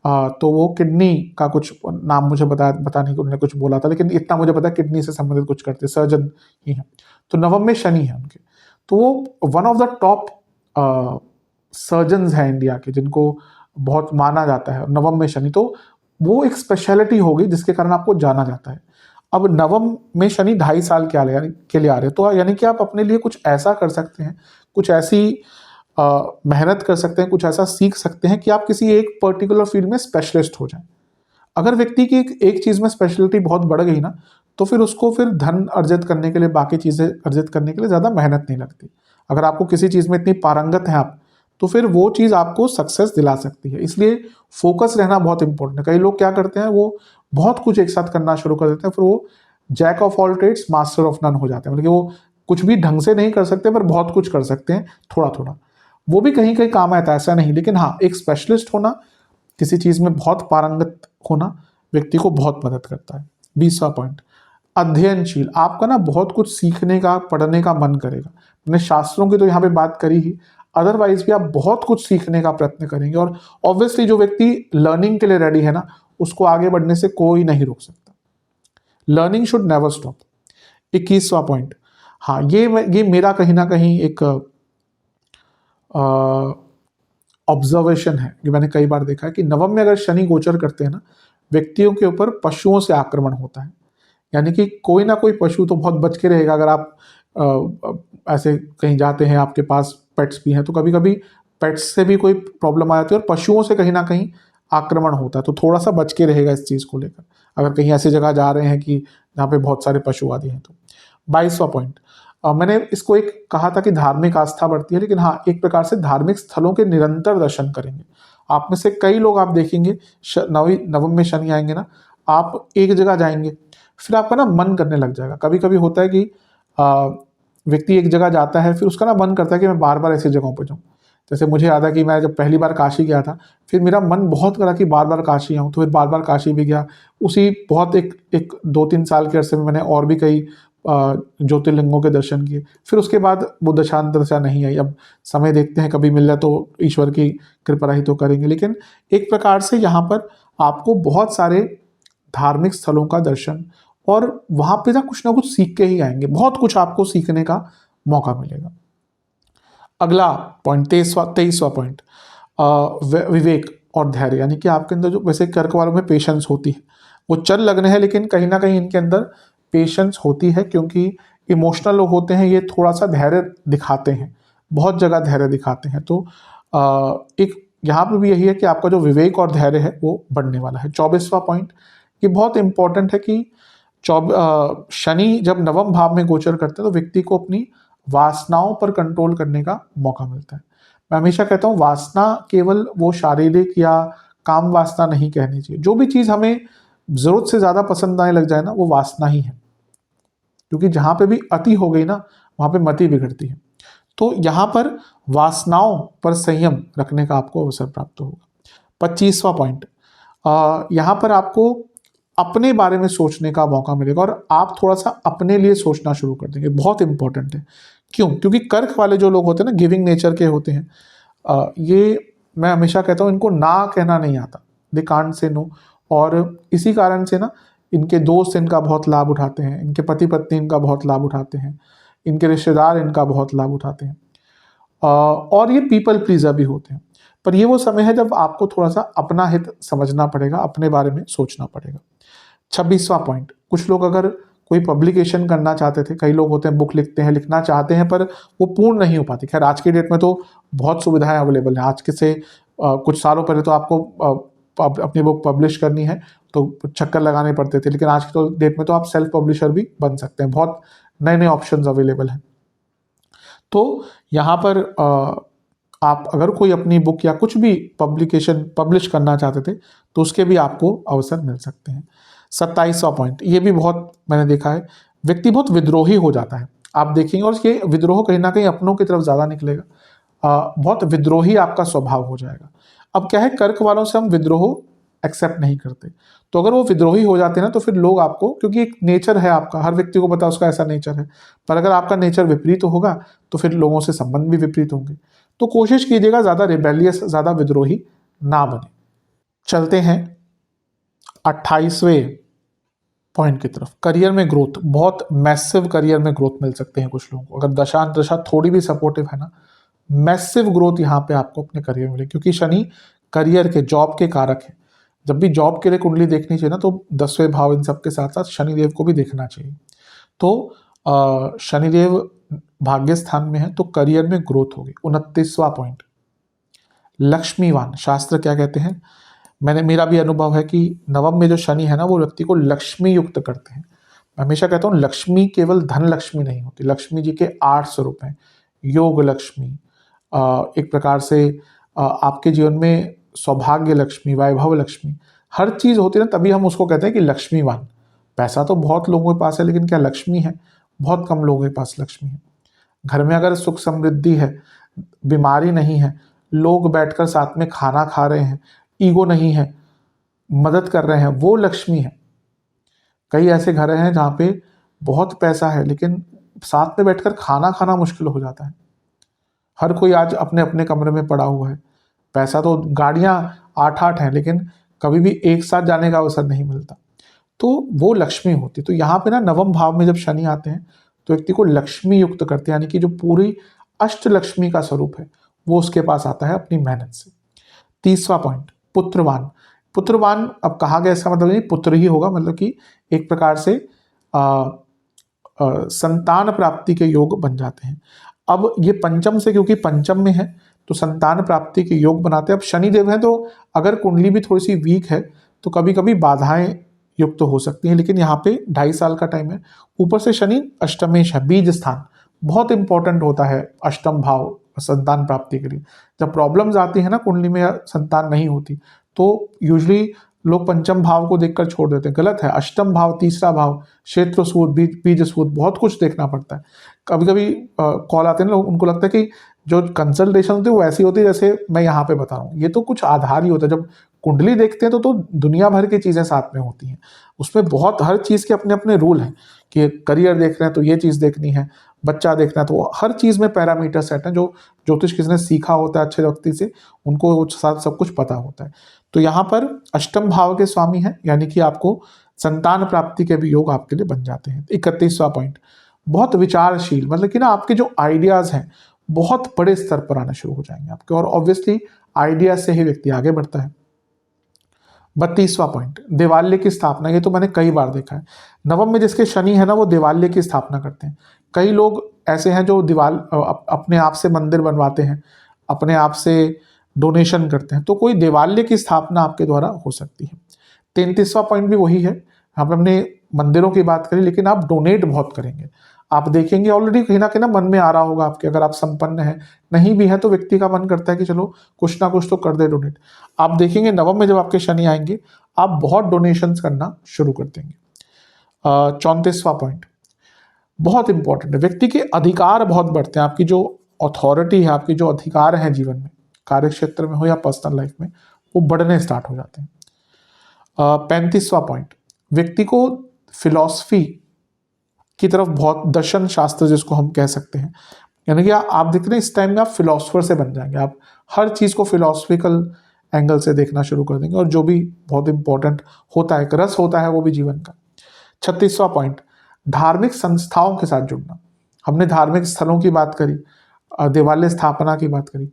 तो वो किडनी का कुछ नाम मुझे बताने की उन्होंने कुछ बोला था, लेकिन इतना मुझे पता है किडनी से संबंधित कुछ करते, सर्जन ही है। तो नवम में शनि है उनके, तो वो one of the top surgeons है इंडिया के, जिनको बहुत माना जाता है। नवम में शनि, तो वो एक स्पेशलिटी होगी जिसके कारण आपको जाना जाता है। अब नवम में शनि 2.5 साल के लिए आ रहे, तो यानी कि आप अपने लिए कुछ ऐसा कर सकते हैं, कुछ ऐसी मेहनत कर सकते हैं, कुछ ऐसा सीख सकते हैं कि आप किसी एक पर्टिकुलर फील्ड में स्पेशलिस्ट हो जाएं। अगर व्यक्ति की एक चीज में स्पेशलिटी बहुत बढ़ गई ना, तो फिर उसको फिर धन अर्जित करने के लिए, बाकी चीजें अर्जित करने के लिए ज्यादा मेहनत नहीं लगती। अगर आपको किसी चीज में इतनी पारंगत है आप, तो फिर वो चीज आपको सक्सेस दिला सकती है। इसलिए फोकस रहना बहुत इंपॉर्टेंट है। कई लोग क्या करते हैं, वो बहुत कुछ एक साथ करना शुरू कर देते हैं, फिर वो jack of all trades master of none हो जाते हैं। मतलब वो कुछ भी ढंग से नहीं कर सकते, पर बहुत कुछ कर सकते हैं थोड़ा थोड़ा। वो भी कहीं कहीं काम आता है, ऐसा नहीं, लेकिन हाँ, एक स्पेशलिस्ट होना, किसी चीज में बहुत पारंगत होना व्यक्ति को बहुत मदद करता है। 20वां पॉइंट, अध्ययनशील। आपका ना बहुत कुछ सीखने का, पढ़ने का मन करेगा। मैंने शास्त्रों की तो यहाँ पे बात करी ही, अदरवाइज भी आप बहुत कुछ सीखने का प्रयत्न करेंगे। और ऑब्वियसली जो व्यक्ति लर्निंग के लिए रेडी है ना, उसको आगे बढ़ने से कोई नहीं रोक सकता। Learning should never stop. 21वां पॉइंट, हाँ, ये मेरा कहीं ना कहीं एक ऑब्जर्वेशन है, कि मैंने कई बार देखा है कि नवम में अगर शनि गोचर करते हैं ना, व्यक्तियों के ऊपर पशुओं से आक्रमण होता है। यानी कि कोई ना कोई पशु तो बहुत बच के रहेगा। अगर आप ऐसे कहीं जाते हैं, आपके पास पेट्स भी हैं, तो कभी कभी पेट्स से भी कोई प्रॉब्लम आ जाती है और पशुओं से कहीं ना कहीं आक्रमण होता है, तो थोड़ा सा बच के रहेगा इस चीज़ को लेकर, अगर कहीं ऐसी जगह जा रहे हैं कि जहाँ पे बहुत सारे पशु आदि हैं तो। 22वां पॉइंट, मैंने इसको एक कहा था कि धार्मिक आस्था बढ़ती है, लेकिन हाँ, एक प्रकार से धार्मिक स्थलों के निरंतर दर्शन करेंगे। आप में से कई लोग आप देखेंगे नवम में शनि आएंगे ना, आप एक जगह जाएंगे, फिर आपका ना मन करने लग जाएगा। कभी कभी होता है कि व्यक्ति एक जगह जाता है, फिर उसका ना मन करता है कि मैं बार बार ऐसी जगहों पर जाऊँ। जैसे मुझे याद है कि मैं जब पहली बार काशी गया था, फिर मेरा मन बहुत करा कि बार बार काशी आऊँ, तो फिर बार बार काशी भी गया। उसी बहुत एक 2-3 साल के अरसे में मैंने और भी कई ज्योतिर्लिंगों के दर्शन किए। फिर उसके बाद वो दशा नहीं आई। अब समय देखते हैं, कभी मिल जाए तो ईश्वर की कृपा रही तो करेंगे। लेकिन एक प्रकार से यहाँ पर आपको बहुत सारे धार्मिक स्थलों का दर्शन, और वहाँ पे ना कुछ सीख के ही आएंगे, बहुत कुछ आपको सीखने का मौका मिलेगा। अगला पॉइंट 23वां पॉइंट, विवेक और धैर्य। यानी कि आपके अंदर जो, वैसे कर्क वालों में पेशेंस होती है, वो चल लगने हैं, लेकिन कहीं ना कहीं इनके अंदर पेशेंस होती है, क्योंकि इमोशनल लोग होते हैं, ये थोड़ा सा धैर्य दिखाते हैं, बहुत जगह धैर्य दिखाते हैं। तो एक यहाँ पे भी यही है कि आपका जो विवेक और धैर्य है वो बढ़ने वाला है। 24वां पॉइंट, ये बहुत इंपॉर्टेंट है कि शनि जब नवम भाव में गोचर करते हैं तो व्यक्ति को अपनी वासनाओं पर कंट्रोल करने का मौका मिलता है। मैं हमेशा कहता हूँ, वासना केवल वो शारीरिक या काम वासना नहीं कहनी चाहिए। जो भी चीज़ हमें ज़रूरत से ज़्यादा पसंद आने लग जाए ना, वो वासना ही है, क्योंकि जहाँ पे भी अति हो गई ना, वहाँ पे मति बिगड़ती है। तो यहाँ पर वासनाओं पर संयम रखने का आपको अवसर प्राप्त होगा। 25वां पॉइंट, यहाँ पर आपको अपने बारे में सोचने का मौका मिलेगा, और आप थोड़ा सा अपने लिए सोचना शुरू कर देंगे। बहुत इंपॉर्टेंट है। क्यों? क्योंकि कर्क वाले जो लोग होते हैं ना, गिविंग नेचर के होते हैं, ये मैं हमेशा कहता हूँ, इनको ना कहना नहीं आता, दे कांट से नो। और इसी कारण से ना, इनके दोस्त इनका बहुत लाभ उठाते हैं, इनके पति पत्नी इनका बहुत लाभ उठाते हैं, इनके रिश्तेदार इनका बहुत लाभ उठाते हैं, और ये पीपल प्लीजर भी होते हैं। पर ये वो समय है जब आपको थोड़ा सा अपना हित समझना पड़ेगा, अपने बारे में सोचना पड़ेगा। 26वां पॉइंट, कुछ लोग अगर कोई पब्लिकेशन करना चाहते थे, कई लोग होते हैं बुक लिखते हैं, लिखना चाहते हैं, पर वो पूर्ण नहीं हो पाती। खैर, आज की डेट में तो बहुत सुविधाएं अवेलेबल हैं। आज के से कुछ सालों पहले तो आपको अपनी बुक पब्लिश करनी है तो चक्कर लगाने पड़ते थे, लेकिन आज की तो डेट में तो आप सेल्फ पब्लिशर भी बन सकते हैं। बहुत नए नए ऑप्शंस अवेलेबल हैं। तो यहाँ पर आप अगर कोई अपनी बुक या कुछ भी पब्लिकेशन पब्लिश करना चाहते थे, तो उसके भी आपको अवसर मिल सकते हैं। 27वां पॉइंट, ये भी बहुत मैंने देखा है, व्यक्ति बहुत विद्रोही हो जाता है। आप देखेंगे, और ये विद्रोह कहीं ना कहीं अपनों की तरफ ज़्यादा निकलेगा। बहुत विद्रोही आपका स्वभाव हो जाएगा। अब क्या है, कर्क वालों से हम विद्रोह एक्सेप्ट नहीं करते, तो अगर वो विद्रोही हो जाते हैं ना, तो फिर लोग आपको, क्योंकि एक नेचर है आपका, हर व्यक्ति को पता है उसका ऐसा नेचर है, पर अगर आपका नेचर विपरीत होगा तो फिर लोगों से संबंध भी विपरीत होंगे। तो कोशिश कीजिएगा ज़्यादा रिबेलियस, ज़्यादा विद्रोही ना बने। चलते हैं 28वें पॉइंट की तरफ, करियर में ग्रोथ। बहुत मैसिव करियर में ग्रोथ मिल सकते हैं कुछ लोगों को, अगर दशा थोड़ी भी सपोर्टिव है ना, मैसिव ग्रोथ यहाँ पे आपको अपने करियर में मिलेगी, क्योंकि शनि करियर के, जॉब के कारक है। जब भी जॉब के लिए कुंडली देखनी चाहिए ना, तो 10वें भाव इन सब के साथ साथ शनिदेव को भी देखना चाहिए। तो शनिदेव भाग्य स्थान में है, तो करियर में ग्रोथ होगी। 29वां पॉइंट, लक्ष्मीवान। शास्त्र क्या कहते हैं, मेरा भी अनुभव है कि नवम में जो शनि है ना, वो व्यक्ति को लक्ष्मी युक्त करते हैं। मैं हमेशा कहता हूँ, लक्ष्मी केवल धन लक्ष्मी नहीं होती, लक्ष्मी जी के 8 स्वरूप हैं। योग लक्ष्मी, एक प्रकार से आपके जीवन में सौभाग्य लक्ष्मी, वैभव लक्ष्मी, हर चीज़ होती है ना, तभी हम उसको कहते हैं कि लक्ष्मीवान। पैसा तो बहुत लोगों के पास है, लेकिन क्या लक्ष्मी है? बहुत कम लोगों के पास लक्ष्मी है। घर में अगर सुख समृद्धि है, बीमारी नहीं है, लोग बैठकर साथ में खाना खा रहे हैं, ईगो नहीं है, मदद कर रहे हैं, वो लक्ष्मी है। कई ऐसे घर हैं जहाँ पे बहुत पैसा है, लेकिन साथ में बैठकर खाना खाना मुश्किल हो जाता है। हर कोई आज अपने अपने कमरे में पड़ा हुआ है। पैसा तो, गाड़ियाँ 8-8 हैं, लेकिन कभी भी एक साथ जाने का अवसर नहीं मिलता। तो वो लक्ष्मी होती। तो यहाँ पे ना, नवम भाव में जब शनि आते हैं तो व्यक्ति को लक्ष्मी युक्त करते हैं, यानी कि जो पूरी अष्ट लक्ष्मी का स्वरूप है वो उसके पास आता है अपनी मेहनत से। 30वां पॉइंट, पुत्रवान। पुत्रवान अब कहा गया, इसका मतलब नहीं पुत्र ही होगा, मतलब कि एक प्रकार से संतान प्राप्ति के योग बन जाते हैं। अब ये पंचम से, क्योंकि पंचम में है तो संतान प्राप्ति के योग बनाते हैं। अब शनिदेव है तो अगर कुंडली भी थोड़ी सी वीक है तो कभी कभी बाधाएं युक्त तो हो सकती हैं, लेकिन यहाँ पे 2.5 साल का टाइम है। ऊपर से शनि अष्टमेश है, बीज स्थान बहुत इंपॉर्टेंट होता है अष्टम भाव संतान प्राप्ति के लिए। जब प्रॉब्लम्स आती है ना कुंडली में या संतान नहीं होती तो यूजुअली लोग पंचम भाव को देखकर छोड़ देते हैं, गलत है। अष्टम भाव, तीसरा भाव, क्षेत्र सूद, बीज सूद, बहुत कुछ देखना पड़ता है। कभी कभी कॉल आते हैं ना, उनको लगता है कि जो कंसल्टेशन होती है वो ऐसी होती है जैसे मैं यहाँ पे बता रहा हूँ, ये तो कुछ आधार ही होता है। जब कुंडली देखते हैं तो दुनिया भर की चीज़ें साथ में होती हैं, उसमें बहुत हर चीज़ के अपने अपने रूल हैं कि करियर देख रहे हैं तो ये चीज़ देखनी है, बच्चा देखना है तो हर चीज़ में पैरामीटर सेट हैं। जो ज्योतिष किसी ने सीखा होता है अच्छे व्यक्ति से, उनको साथ सब कुछ पता होता है। तो यहाँ पर अष्टम भाव के स्वामी हैं, यानी कि आपको संतान प्राप्ति के भी योग आपके लिए बन जाते हैं। 31वां पॉइंट, बहुत विचारशील, मतलब कि ना आपके जो आइडियाज़ हैं बहुत बड़े स्तर पर आना शुरू हो जाएंगे आपके, और ऑब्वियसली आइडिया से ही व्यक्ति आगे बढ़ता है। 32वां पॉइंट, देवालय की स्थापना। ये तो मैंने कई बार देखा है, नवम में जिसके शनि है ना वो देवालय की स्थापना करते हैं। कई लोग ऐसे हैं जो अपने आप से मंदिर बनवाते हैं, अपने आप से डोनेशन करते हैं, तो कोई देवालय की स्थापना आपके द्वारा हो सकती है। 33वां पॉइंट भी वही है, हमने मंदिरों की बात करी, लेकिन आप डोनेट बहुत करेंगे। आप देखेंगे ऑलरेडी कहीं ना मन में आ रहा होगा आपके, अगर आप संपन्न हैं, नहीं भी है तो व्यक्ति का मन करता है कि चलो कुछ ना कुछ तो कर दे डोनेट। आप देखेंगे नवम में जब आपके शनि आएंगे आप बहुत डोनेशंस करना शुरू कर देंगे। 34वां पॉइंट बहुत इंपॉर्टेंट है, व्यक्ति के अधिकार बहुत बढ़ते हैं। आपकी जो अथॉरिटी है, आपकी जो अधिकार है जीवन में, कार्य क्षेत्र में हो या पर्सनल लाइफ में, वो बढ़ने स्टार्ट हो जाते हैं। 35वां पॉइंट, व्यक्ति को फिलॉसफी की तरफ बहुत, दर्शन शास्त्र जिसको हम कह सकते हैं, यानी कि आप देख रहे हैं इस टाइम में आप फिलोसफर से बन जाएंगे। आप हर चीज़ को फिलोसफिकल एंगल से देखना शुरू कर देंगे, और जो भी बहुत इंपॉर्टेंट होता है, एक रस होता है वो भी जीवन का। 36वां पॉइंट, धार्मिक संस्थाओं के साथ जुड़ना। हमने धार्मिक स्थलों की बात करी, देवालय स्थापना की बात करी,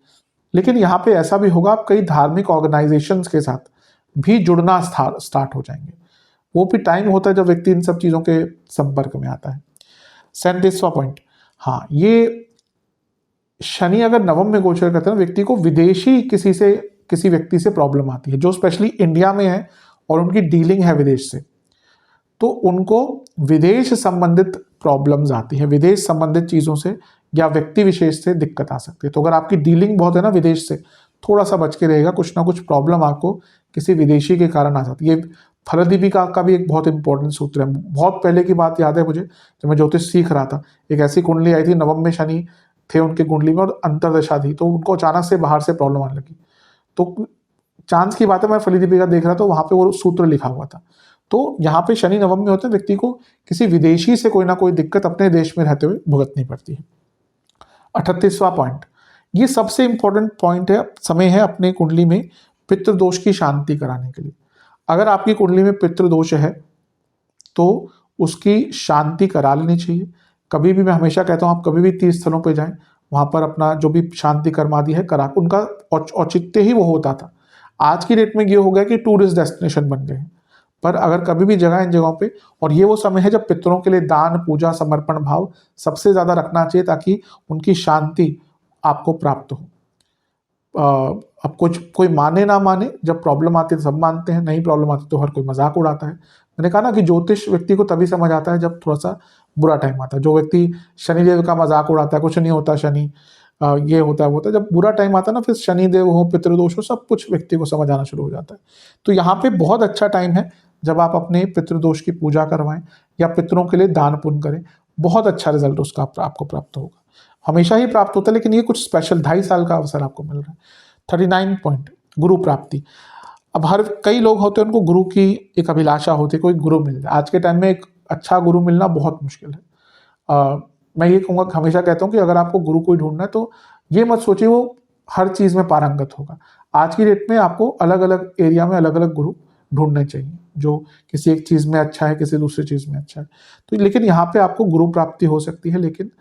लेकिन यहाँ पे ऐसा भी होगा आप कई धार्मिक ऑर्गेनाइजेशंस के साथ भी जुड़ना स्टार्ट हो जाएंगे। वो भी टाइम होता है जब व्यक्ति इन सब चीज़ों के संपर्क में आता है। 37वां पॉइंट, हाँ, ये शनि अगर नवम में गोचर करते हैं व्यक्ति को विदेशी किसी व्यक्ति से प्रॉब्लम आती है, जो स्पेशली इंडिया में है और उनकी डीलिंग है विदेश से, तो उनको विदेश संबंधित प्रॉब्लम्स आती है, विदेश संबंधित चीज़ों से या व्यक्ति विशेष से दिक्कत आ सकती है। तो अगर आपकी डीलिंग बहुत है ना विदेश से, थोड़ा सा बच के रहेगा, कुछ ना कुछ प्रॉब्लम आपको किसी विदेशी के कारण आ जाती है। ये फलदीपिका का भी एक बहुत इंपॉर्टेंट सूत्र है। बहुत पहले की बात याद है मुझे, जब मैं ज्योतिष सीख रहा था, एक ऐसी कुंडली आई थी, नवम में शनि थे उनकी कुंडली में और अंतरदशा थी, तो उनको अचानक से बाहर से प्रॉब्लम आने लगी। तो चांस की बात है, मैं फलदीपिका देख रहा था, वहाँ पे वो सूत्र लिखा हुआ था। तो यहाँ पे शनि नवम में होते हैं, व्यक्ति को किसी विदेशी से कोई ना कोई दिक्कत अपने देश में रहते हुए भुगतनी पड़ती है। 38वां पॉइंट, ये सबसे इंपॉर्टेंट पॉइंट है, समय है अपने कुंडली में पितृदोष की शांति कराने के लिए। अगर आपकी कुंडली में पितृदोष है तो उसकी शांति करा लेनी चाहिए। कभी भी मैं हमेशा कहता हूँ आप कभी भी तीर्थ स्थलों पर जाएं, वहाँ पर अपना जो भी शांति कर्मादि है करा, उनका औचित्य ही वो होता था। आज की डेट में ये हो गया कि टूरिस्ट डेस्टिनेशन बन गए हैं, पर अगर कभी भी जगह इन जगहों पे, और ये वो समय है जब पितरों के लिए दान, पूजा, समर्पण भाव सबसे ज़्यादा रखना चाहिए ताकि उनकी शांति आपको प्राप्त हो। अब कोई माने ना माने, जब प्रॉब्लम आती है सब मानते हैं, नहीं प्रॉब्लम आती तो हर कोई मजाक उड़ाता है। मैंने कहा ना कि ज्योतिष व्यक्ति को तभी समझ आता है जब थोड़ा सा बुरा टाइम आता है। जो व्यक्ति शनिदेव का मजाक उड़ाता है, कुछ नहीं होता शनि, ये होता है वो होता है, जब बुरा टाइम आता है ना, फिर शनिदेव हो, पितृदोष हो, सब कुछ व्यक्ति को समझ आना शुरू हो जाता है। तो यहाँ पे बहुत अच्छा टाइम है जब आप अपने पितृदोष की पूजा करवाएं या पितरों के लिए दान पुण्य करें, बहुत अच्छा रिजल्ट उसका आपको प्राप्त होगा। हमेशा ही प्राप्त होता है, लेकिन ये कुछ स्पेशल 2.5 साल का अवसर आपको मिल रहा है। 39 पॉइंट, गुरु प्राप्ति। अब कई लोग होते हैं उनको गुरु की एक अभिलाषा होती है, कोई गुरु मिल जाए। आज के टाइम में एक अच्छा गुरु मिलना बहुत मुश्किल है। मैं ये कहूँगा, हमेशा कहता हूँ कि अगर आपको गुरु कोई ढूंढना है तो ये मत सोचिए वो हर चीज़ में पारंगत होगा। आज की डेट में आपको अलग अलग एरिया में अलग अलग गुरु ढूंढने चाहिए, जो किसी एक चीज़ में अच्छा है, किसी दूसरी चीज़ में अच्छा है। तो लेकिन यहाँ पे आपको गुरु प्राप्ति हो सकती है, लेकिन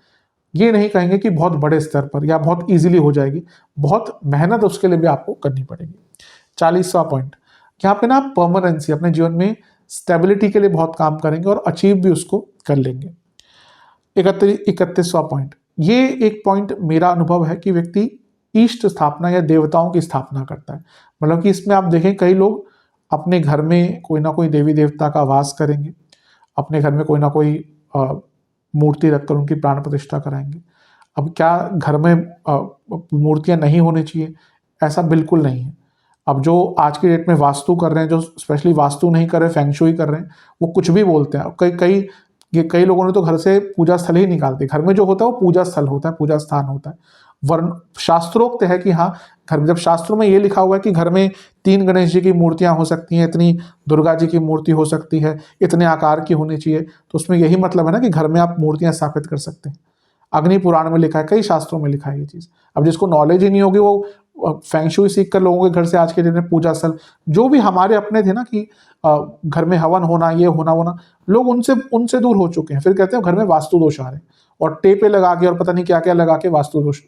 ये नहीं कहेंगे कि बहुत बड़े स्तर पर या बहुत इजीली हो जाएगी, बहुत मेहनत उसके लिए भी आपको करनी पड़ेगी। 40वां पॉइंट, यहाँ पे ना आप परमानेंसी, अपने जीवन में स्टेबिलिटी के लिए बहुत काम करेंगे और अचीव भी उसको कर लेंगे। 31वां पॉइंट, ये एक पॉइंट मेरा अनुभव है कि व्यक्ति इष्ट स्थापना या देवताओं की स्थापना करता है। मतलब कि इसमें आप देखें कई लोग अपने घर में कोई ना कोई देवी देवता का वास करेंगे, अपने घर में कोई ना कोई मूर्ति रखकर उनकी प्राण प्रतिष्ठा कराएंगे। अब क्या घर में मूर्तियां नहीं होनी चाहिए? ऐसा बिल्कुल नहीं है। अब जो आज की डेट में वास्तु कर रहे हैं, जो स्पेशली वास्तु नहीं कर रहे, फेंगशुई कर रहे हैं, वो कुछ भी बोलते हैं। कई लोगों ने तो घर से पूजा स्थल ही निकाल दिए। घर में जो होता है वो पूजा स्थल होता है, पूजा स्थान होता है। वर्ण शास्त्रोक्त है कि हाँ, घर में जब शास्त्रों में ये लिखा हुआ है कि घर में 3 गणेश जी की मूर्तियां हो सकती हैं, इतनी दुर्गा जी की मूर्ति हो सकती है, इतने आकार की होनी चाहिए, तो उसमें यही मतलब है ना कि घर में आप मूर्तियां स्थापित कर सकते हैं। अग्नि पुराण में लिखा है, कई शास्त्रों में लिखा है ये चीज़। अब जिसको नॉलेज ही नहीं होगी वो फेंगशुई सीख कर लोगों के घर से आज के दिन में पूजा स्थल, जो भी हमारे अपने थे ना कि घर में हवन होना, ये होना, लोग उनसे दूर हो चुके हैं। फिर कहते हैं घर में वास्तु दोष आ रहे हैं और टेपे लगा के और पता नहीं क्या क्या लगा के वास्तु दोष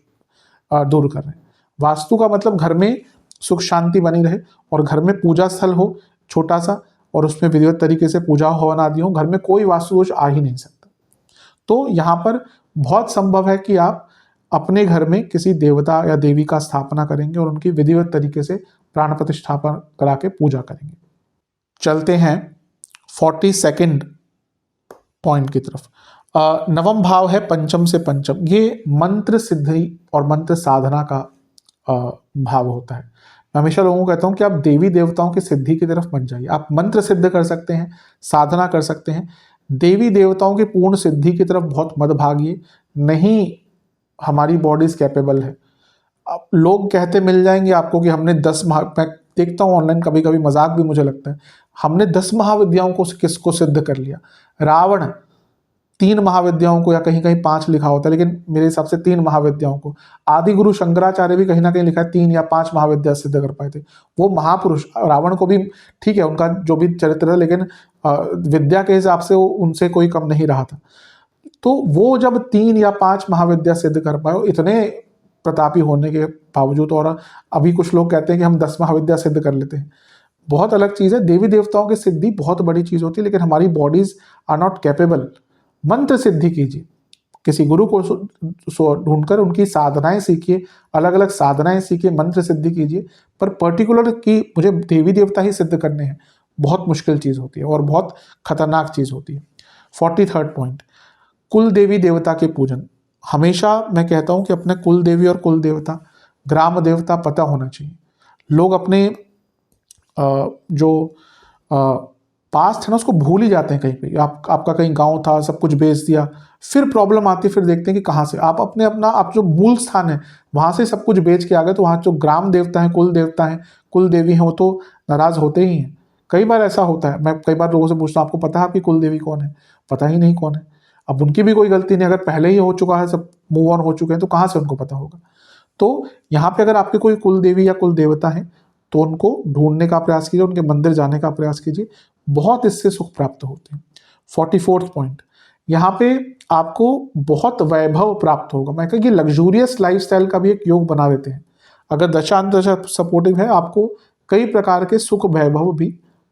दूर कर रहे हैं। वास्तु का मतलब घर में सुख शांति बनी रहे और घर में पूजा स्थल हो छोटा सा और उसमें विधिवत तरीके से पूजा हवन आदि हो, घर में कोई वास्तु दोष आ ही नहीं सकता। तो यहाँ पर बहुत संभव है कि आप अपने घर में किसी देवता या देवी का स्थापना करेंगे और उनकी विधिवत तरीके से प्राण प्रतिष्ठापन करा के पूजा करेंगे। चलते हैं 42nd पॉइंट की तरफ। नवम भाव है पंचम से पंचम। ये मंत्र सिद्धि और मंत्र साधना का भाव होता है। मैं हमेशा लोगों को कहता हूं कि आप देवी देवताओं की सिद्धि की तरफ मत जाइए। आप मंत्र सिद्ध कर सकते हैं, साधना कर सकते हैं, देवी देवताओं की पूर्ण सिद्धि की तरफ बहुत मत भागिए। नहीं, हमारी बॉडीज कैपेबल है। अब लोग कहते मिल जाएंगे आपको कि हमने 10 मैं देखता हूँ ऑनलाइन कभी कभी मजाक भी मुझे लगता है, हमने 10 महाविद्याओं को किसको सिद्ध कर लिया। रावण 3 महाविद्याओं को, या कहीं कहीं 5 लिखा होता है, लेकिन मेरे हिसाब से 3 महाविद्याओं को। आदि गुरु शंकराचार्य भी कहीं ना कहीं लिखा है 3 या 5 महाविद्या सिद्ध कर पाए थे। वो महापुरुष। रावण को भी ठीक है उनका जो भी चरित्र है, लेकिन विद्या के हिसाब से वो उनसे कोई कम नहीं रहा था। तो वो जब 3 या 5 महाविद्या सिद्ध कर पाए, इतने प्रतापी होने के बावजूद, और अभी कुछ लोग कहते हैं कि हम 10 महाविद्या सिद्ध कर लेते हैं, बहुत अलग चीज़ है। देवी देवताओं की सिद्धि बहुत बड़ी चीज़ होती है, लेकिन हमारी बॉडीज आर नॉट कैपेबल। मंत्र सिद्धि कीजिए, किसी गुरु को ढूंढकर उनकी साधनाएं सीखिए, अलग अलग साधनाएं सीखिए, मंत्र सिद्धि कीजिए, पर पर्टिकुलर कि मुझे देवी देवता ही सिद्ध करने हैं, बहुत मुश्किल चीज़ होती है और बहुत खतरनाक चीज़ होती है। 43rd पॉइंट, कुल देवी देवता के पूजन। हमेशा मैं कहता हूं कि अपने कुल देवी और कुल देवता, ग्राम देवता पता होना चाहिए। लोग अपने जो पास्ट है ना उसको भूल ही जाते हैं। कहीं पे आपका कहीं गांव था, सब कुछ बेच दिया, फिर प्रॉब्लम आती है, फिर देखते हैं कि कहाँ से आप आप जो मूल स्थान है वहां से सब कुछ बेच के आ गए, तो वहाँ जो ग्राम देवता है, कुल देवता है, कुल देवी हैं, वो तो नाराज होते ही हैं। कई बार ऐसा होता है, मैं कई बार लोगों से पूछता हूँ आपको पता है आपकी कुल देवी कौन है? पता ही नहीं कौन है। अब उनकी भी कोई गलती नहीं, अगर पहले ही हो चुका है, सब मूव ऑन हो चुके हैं, तो कहाँ से उनको पता होगा? तो यहाँ पे अगर आपके कोई कुल देवी या कुल देवता है तो उनको ढूंढने का प्रयास कीजिए, उनके मंदिर जाने का प्रयास कीजिए, बहुत इससे सुख प्राप्त होते हैं। 44th पॉइंट, यहाँ पे आपको बहुत वैभव प्राप्त होगा। मैं कहूँ कि लग्जूरियस लाइफस्टाइल का भी एक योग बना देते हैं। अगर दशांतदशा सपोर्टिव है, आपको कई प्रकार के सुख वैभव भी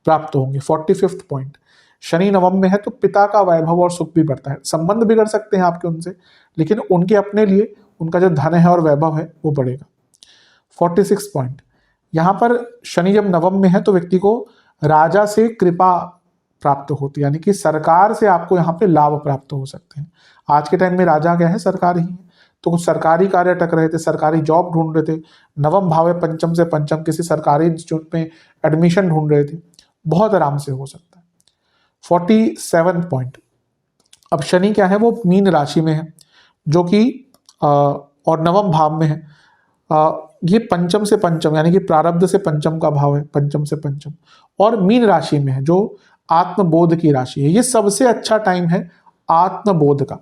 प्राप्त होंगे। 45th पॉइंट, शनि नवम में है तो पिता का वैभव और सुख भी बढ़ता है। संबंध बिगड़ सकते हैं आपके उनसे, लेकिन उनके अपने लिए उनका जो धन है और वैभव है वो बढ़ेगा। 46 पॉइंट, यहाँ पर शनि जब नवम में है तो व्यक्ति को राजा से कृपा प्राप्त होती है, यानी कि सरकार से आपको यहाँ पे लाभ प्राप्त हो सकते हैं। आज के टाइम में राजा क्या है? सरकार ही है। तो कुछ सरकारी कार्य अटक रहे थे, सरकारी जॉब ढूंढ रहे थे, नवम भाव है पंचम से पंचम, किसी सरकारी इंस्टीट्यूट में एडमिशन ढूंढ रहे थे, बहुत आराम से हो सकता है। 47 पॉइंट, अब शनि क्या है? वो मीन राशि में है, जो कि और नवम भाव में है। ये पंचम से पंचम, यानी कि प्रारब्ध से पंचम का भाव है, पंचम से पंचम, और मीन राशि में है जो आत्मबोध की राशि है। ये सबसे अच्छा टाइम है आत्मबोध का,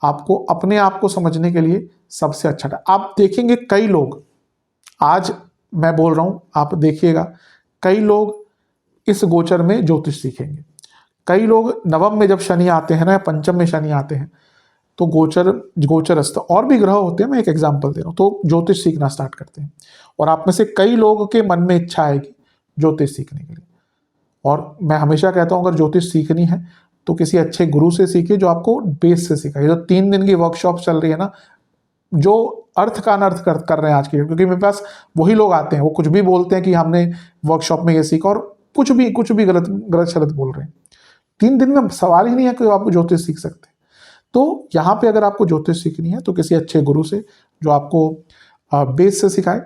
आपको अपने आप को समझने के लिए सबसे अच्छा टाइम। आप देखेंगे कई लोग, आज मैं बोल रहा हूं, आप देखिएगा, कई लोग इस गोचर में ज्योतिष सीखेंगे। कई लोग नवम में जब शनि आते हैं ना, या पंचम में शनि आते हैं, तो गोचरस्थ और भी ग्रह होते हैं, मैं एक एग्जांपल दे रहा हूँ, तो ज्योतिष सीखना स्टार्ट करते हैं। और आप में से कई लोगों के मन में इच्छा आएगी ज्योतिष सीखने के लिए। और मैं हमेशा कहता हूँ अगर ज्योतिष सीखनी है तो किसी अच्छे गुरु से सीखिए जो आपको बेस से सिखाए। जो 3 दिन की वर्कशॉप चल रही है ना, जो अर्थ का अनर्थ कर रहे हैं आज के डेट, क्योंकि मेरे पास वही लोग आते हैं, वो कुछ भी बोलते हैं कि हमने वर्कशॉप में ये सीखा और कुछ भी गलत शलत बोल रहे हैं। 3 दिन में सवाल ही नहीं है कि आप ज्योतिष सीख सकते हैं। तो यहाँ पे अगर आपको ज्योतिष सीखनी है तो किसी अच्छे गुरु से जो आपको बेस से सिखाए।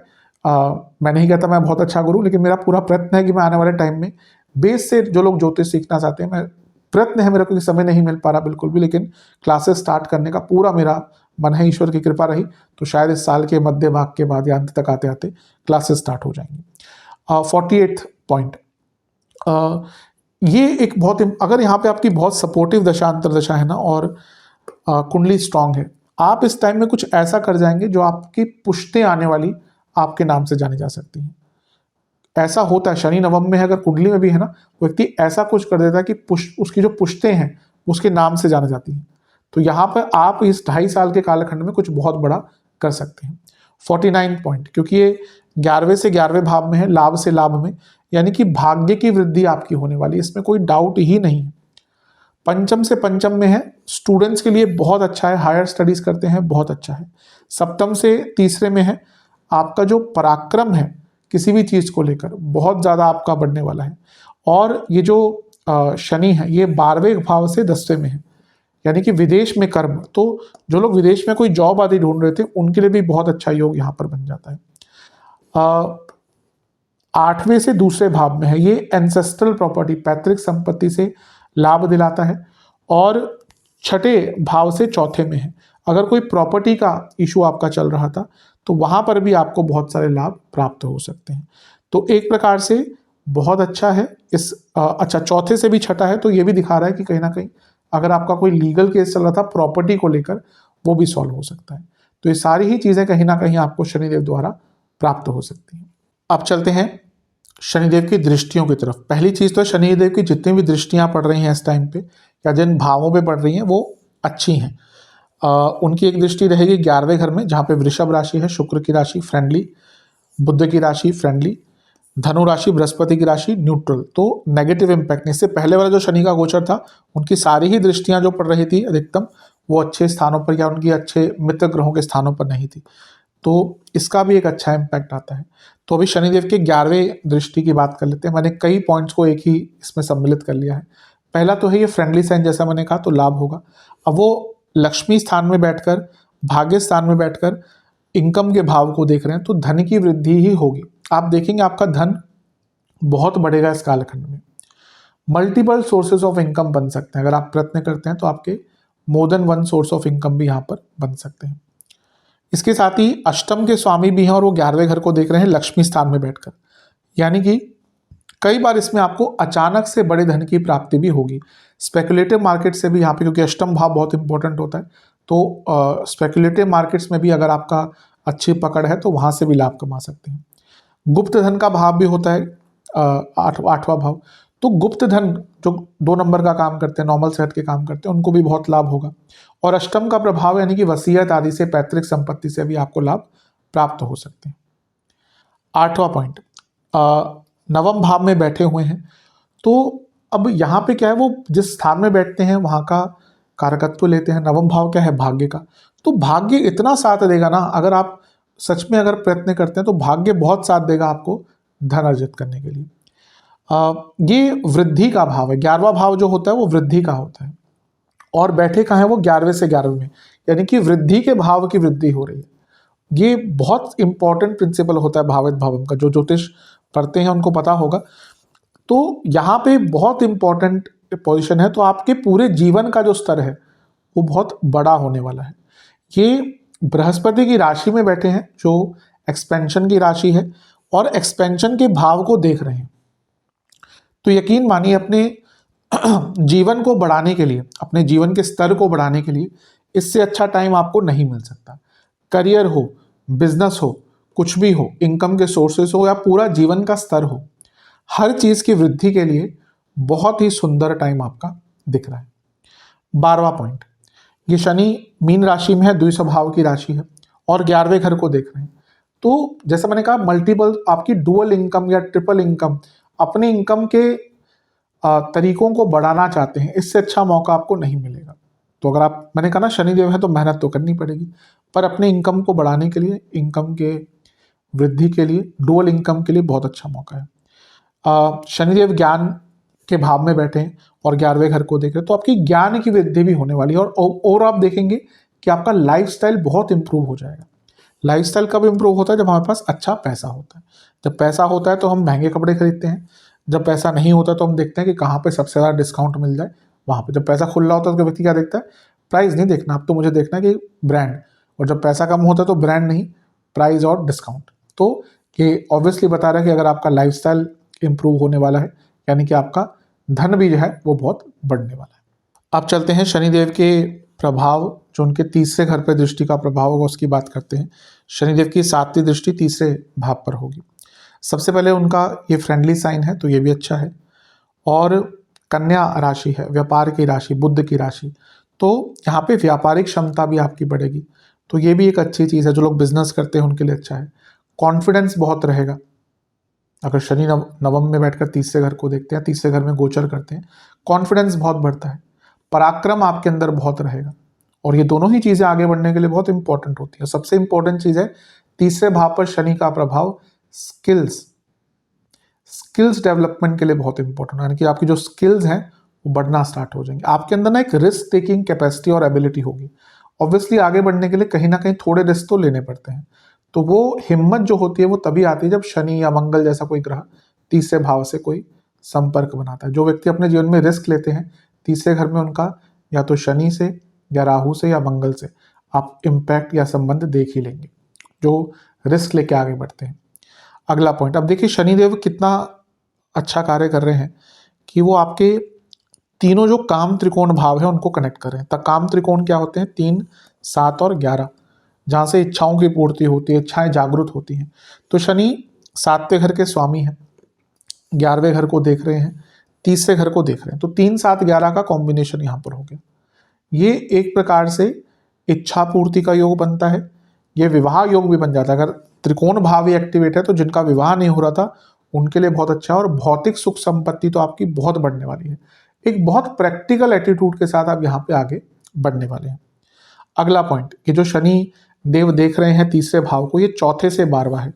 मैं नहीं कहता मैं बहुत अच्छा गुरु, लेकिन मेरा पूरा प्रयत्न है कि मैं आने वाले टाइम में बेस से जो लोग ज्योतिष सीखना चाहते हैं, मैं प्रयत्न है मेरा, क्योंकि समय नहीं मिल पा रहा बिल्कुल भी, लेकिन क्लासेस स्टार्ट करने का पूरा मेरा मन है। ईश्वर की कृपा रही तो शायद इस साल के मध्य भाग के बाद या अंत तक आते आते क्लासेस स्टार्ट हो जाएंगी। 48th पॉइंट, ये एक बहुत, अगर यहाँ पे आपकी बहुत सपोर्टिव दशा अंतरदशा है ना और कुंडली स्ट्रांग है, आप इस टाइम में कुछ ऐसा कर जाएंगे जो आपकी पुश्तें आने वाली आपके नाम से जानी जा सकती हैं। ऐसा होता है, शनि नवम में है, अगर कुंडली में भी है ना, व्यक्ति ऐसा कुछ कर देता है कि उसकी जो पुश्तें हैं उसके नाम से जानी जाती हैं। तो यहाँ पर आप इस 2.5 साल के कालखंड में कुछ बहुत बड़ा कर सकते हैं। 49 पॉइंट, क्योंकि ये 11वें से 11वें भाव में है, लाभ से लाभ में, यानी कि भाग्य की वृद्धि आपकी होने वाली है, इसमें कोई डाउट ही नहीं है। पंचम से पंचम में है, स्टूडेंट्स के लिए बहुत अच्छा है, हायर स्टडीज करते हैं बहुत अच्छा है। सप्तम से तीसरे में है, आपका जो पराक्रम है किसी भी चीज को लेकर बहुत ज्यादा आपका बढ़ने वाला है। और ये जो शनि है ये 12वें भाव से 10वें में है, यानी कि विदेश में कर्म, तो जो लोग विदेश में कोई जॉब आदि ढूंढ रहे थे उनके लिए भी बहुत अच्छा योग यहाँ पर बन जाता है। 8वें से दूसरे भाव में है, ये एंसेस्ट्रल प्रॉपर्टी, पैतृक संपत्ति से लाभ दिलाता है। और 6ठे भाव से चौथे में है, अगर कोई प्रॉपर्टी का इशू आपका चल रहा था तो वहां पर भी आपको बहुत सारे लाभ प्राप्त हो सकते हैं। तो एक प्रकार से बहुत अच्छा है। अच्छा, चौथे से भी छठा है तो ये भी दिखा रहा है कि कहीं ना कहीं अगर आपका कोई लीगल केस चल रहा था प्रॉपर्टी को लेकर, वो भी सॉल्व हो सकता है। तो ये सारी ही चीजें कहीं ना कहीं आपको शनिदेव द्वारा प्राप्त हो सकती हैं। अब चलते हैं शनिदेव की दृष्टियों की तरफ। पहली चीज तो शनिदेव की जितनी भी दृष्टियां पड़ रही हैं इस टाइम पे या जिन भावों पे पड़ रही हैं वो अच्छी हैं। उनकी एक दृष्टि रहेगी 11वें घर में, जहाँ पे वृषभ राशि है, शुक्र की राशि फ्रेंडली, बुध की राशि फ्रेंडली, धनु राशि बृहस्पति की राशि न्यूट्रल, तो नेगेटिव इंपैक्ट। इससे पहले वाला जो शनि का गोचर था उनकी सारी ही दृष्टियां जो पड़ रही थी अधिकतम वो अच्छे स्थानों पर या उनकी अच्छे मित्र ग्रहों के स्थानों पर नहीं थी, तो इसका भी एक अच्छा इम्पैक्ट आता है। तो अभी शनिदेव के 11वें दृष्टि की बात कर लेते हैं। मैंने कई पॉइंट्स को एक ही इसमें सम्मिलित कर लिया है। पहला तो है ये फ्रेंडली साइन, जैसा मैंने कहा, तो लाभ होगा। अब वो लक्ष्मी स्थान में बैठकर, भाग्य स्थान में बैठकर इनकम के भाव को देख रहे हैं तो धन की वृद्धि ही होगी। आप देखेंगे आपका धन बहुत बढ़ेगा इस कालखंड में। मल्टीपल सोर्सेज ऑफ इनकम बन सकते हैं, अगर आप प्रयत्न करते हैं तो आपके more than 1 source of income भी यहाँ पर बन सकते हैं। इसके साथ ही अष्टम के स्वामी भी हैं और वो 11वें घर को देख रहे हैं लक्ष्मी स्थान में बैठकर, यानी कि कई बार इसमें आपको अचानक से बड़े धन की प्राप्ति भी होगी। स्पेकुलेटिव मार्केट से भी यहाँ पे, क्योंकि अष्टम भाव बहुत इंपॉर्टेंट होता है, तो स्पेकुलेटिव मार्केट्स में भी अगर आपका अच्छी पकड़ है तो वहाँ से भी लाभ कमा सकते हैं। गुप्त धन का भाव भी होता है 8वां भाव, तो गुप्त धन जो 2 नंबर का काम करते हैं, नॉर्मल सेट के काम करते हैं, उनको भी बहुत लाभ होगा। और अष्टम का प्रभाव यानी कि वसीयत आदि से, पैतृक संपत्ति से भी आपको लाभ प्राप्त हो सकते हैं। 8वां पॉइंट, नवम भाव में बैठे हुए हैं, तो अब यहाँ पे क्या है, वो जिस स्थान में बैठते हैं वहाँ का कारकत्व लेते हैं। नवम भाव क्या है, भाग्य का, तो भाग्य इतना साथ देगा ना, अगर आप सच में अगर प्रयत्न करते हैं तो भाग्य बहुत साथ देगा आपको धन अर्जित करने के लिए। ये वृद्धि का भाव है, 11वां भाव जो होता है वो वृद्धि का होता है, और बैठे कहाँ है वो 11वें से 11वें में, यानी कि वृद्धि के भाव की वृद्धि हो रही है। ये बहुत इंपॉर्टेंट प्रिंसिपल होता है भावित भावम का, जो ज्योतिष पढ़ते हैं उनको पता होगा। तो यहाँ पे बहुत इंपॉर्टेंट पोजीशन है, तो आपके पूरे जीवन का जो स्तर है वो बहुत बड़ा होने वाला है। ये बृहस्पति की राशि में बैठे हैं जो एक्सपेंशन की राशि है और एक्सपेंशन के भाव को देख रहे हैं, तो यकीन मानिए अपने जीवन को बढ़ाने के लिए, अपने जीवन के स्तर को बढ़ाने के लिए इससे अच्छा टाइम आपको नहीं मिल सकता। करियर हो, बिजनेस हो, कुछ भी हो, इनकम के सोर्सेस हो या पूरा जीवन का स्तर हो, हर चीज की वृद्धि के लिए बहुत ही सुंदर टाइम आपका दिख रहा है। 12वां पॉइंट, ये शनि मीन राशि में है, द्वितीय भाव की राशि है और 11वें घर को देख रहे हैं। तो जैसे मैंने कहा, मल्टीपल आपकी डुअल इनकम या ट्रिपल इनकम, अपने इनकम के तरीकों को बढ़ाना चाहते हैं, इससे अच्छा मौका आपको नहीं मिलेगा। तो अगर आप, मैंने कहा ना शनिदेव है तो मेहनत तो करनी पड़ेगी, पर अपने इनकम को बढ़ाने के लिए, इनकम के वृद्धि के लिए, डुअल इनकम के लिए बहुत अच्छा मौका है। शनिदेव ज्ञान के भाव में बैठे हैं और 11वें घर को देख रहे हैं, तो आपकी ज्ञान की वृद्धि भी होने वाली है और आप देखेंगे कि आपका लाइफस्टाइल बहुत इंप्रूव हो जाएगा। लाइफस्टाइल कब इंप्रूव होता है? जब हमारे पास अच्छा पैसा होता है। जब पैसा होता है तो हम महंगे कपड़े खरीदते हैं, जब पैसा नहीं होता तो हम देखते हैं कि कहाँ पे सबसे ज़्यादा डिस्काउंट मिल जाए वहाँ पे। जब पैसा खुला होता है तो व्यक्ति क्या देखता है? प्राइस नहीं देखना, अब तो मुझे देखना है कि ब्रांड। और जब पैसा कम होता है तो ब्रांड नहीं, प्राइस और डिस्काउंट। तो ये ऑब्वियसली बता रहा है कि अगर आपका लाइफस्टाइल इंप्रूव होने वाला है, यानी कि आपका धन भी जो है वो बहुत बढ़ने वाला है। अब चलते हैं शनिदेव के प्रभाव, जो उनके तीसरे घर पर दृष्टि का प्रभाव होगा उसकी बात करते हैं। शनिदेव की 7वीं दृष्टि तीसरे भाव पर होगी। सबसे पहले उनका ये फ्रेंडली साइन है, तो ये भी अच्छा है। और कन्या राशि है, व्यापार की राशि, बुध की राशि, तो यहाँ पे व्यापारिक क्षमता भी आपकी बढ़ेगी, तो ये भी एक अच्छी चीज़ है। जो लोग बिजनेस करते हैं उनके लिए अच्छा है। कॉन्फिडेंस बहुत रहेगा। अगर शनि नवम में बैठकर तीसरे घर को देखते हैं, तीसरे घर में गोचर करते हैं, कॉन्फिडेंस बहुत बढ़ता है, पराक्रम आपके अंदर बहुत रहेगा। और ये दोनों ही चीज़ें आगे बढ़ने के लिए बहुत इंपॉर्टेंट होती है। सबसे इंपॉर्टेंट चीज़ है तीसरे भाव पर शनि का प्रभाव, स्किल्स डेवलपमेंट के लिए बहुत इंपॉर्टेंट है। यानी कि आपकी जो स्किल्स हैं वो बढ़ना स्टार्ट हो जाएंगे। आपके अंदर ना एक रिस्क टेकिंग कैपेसिटी और एबिलिटी होगी। ऑब्वियसली आगे बढ़ने के लिए कहीं ना कहीं थोड़े रिस्क तो लेने पड़ते हैं, तो वो हिम्मत जो होती है वो तभी आती है जब शनि या मंगल जैसा कोई ग्रह तीसरे भाव से कोई संपर्क बनाता है। जो व्यक्ति अपने जीवन में रिस्क लेते हैं, तीसरे घर में उनका या तो शनि से या राहु से या मंगल से आप इम्पैक्ट या संबंध देख ही लेंगे, जो रिस्क लेके आगे बढ़ते हैं। अगला पॉइंट, अब देखिए शनिदेव कितना अच्छा कार्य कर रहे हैं कि वो आपके तीनों जो काम त्रिकोण भाव है उनको कनेक्ट कर रहे हैं। तब काम त्रिकोण क्या होते हैं? 3, 7 और 11, जहाँ से इच्छाओं की पूर्ति होती है, इच्छाएं जागृत होती हैं। तो शनि 7वें घर के स्वामी हैं, 11वें घर को देख रहे हैं, तीसरे घर को देख रहे हैं, तो 3, 7, 11 का कॉम्बिनेशन यहाँ पर हो गया। ये एक प्रकार से इच्छा पूर्ति का योग बनता है, ये विवाह योग भी बन जाता है। अगर त्रिकोण भाव ही एक्टिवेट है तो जिनका विवाह नहीं हो रहा था उनके लिए बहुत अच्छा है। और भौतिक सुख संपत्ति तो आपकी बहुत बढ़ने वाली है। एक बहुत प्रैक्टिकल एटीट्यूड के साथ आप यहाँ पे आगे बढ़ने वाले हैं। अगला पॉइंट, ये जो शनि देव देख रहे हैं तीसरे भाव को, ये चौथे से 12वां है।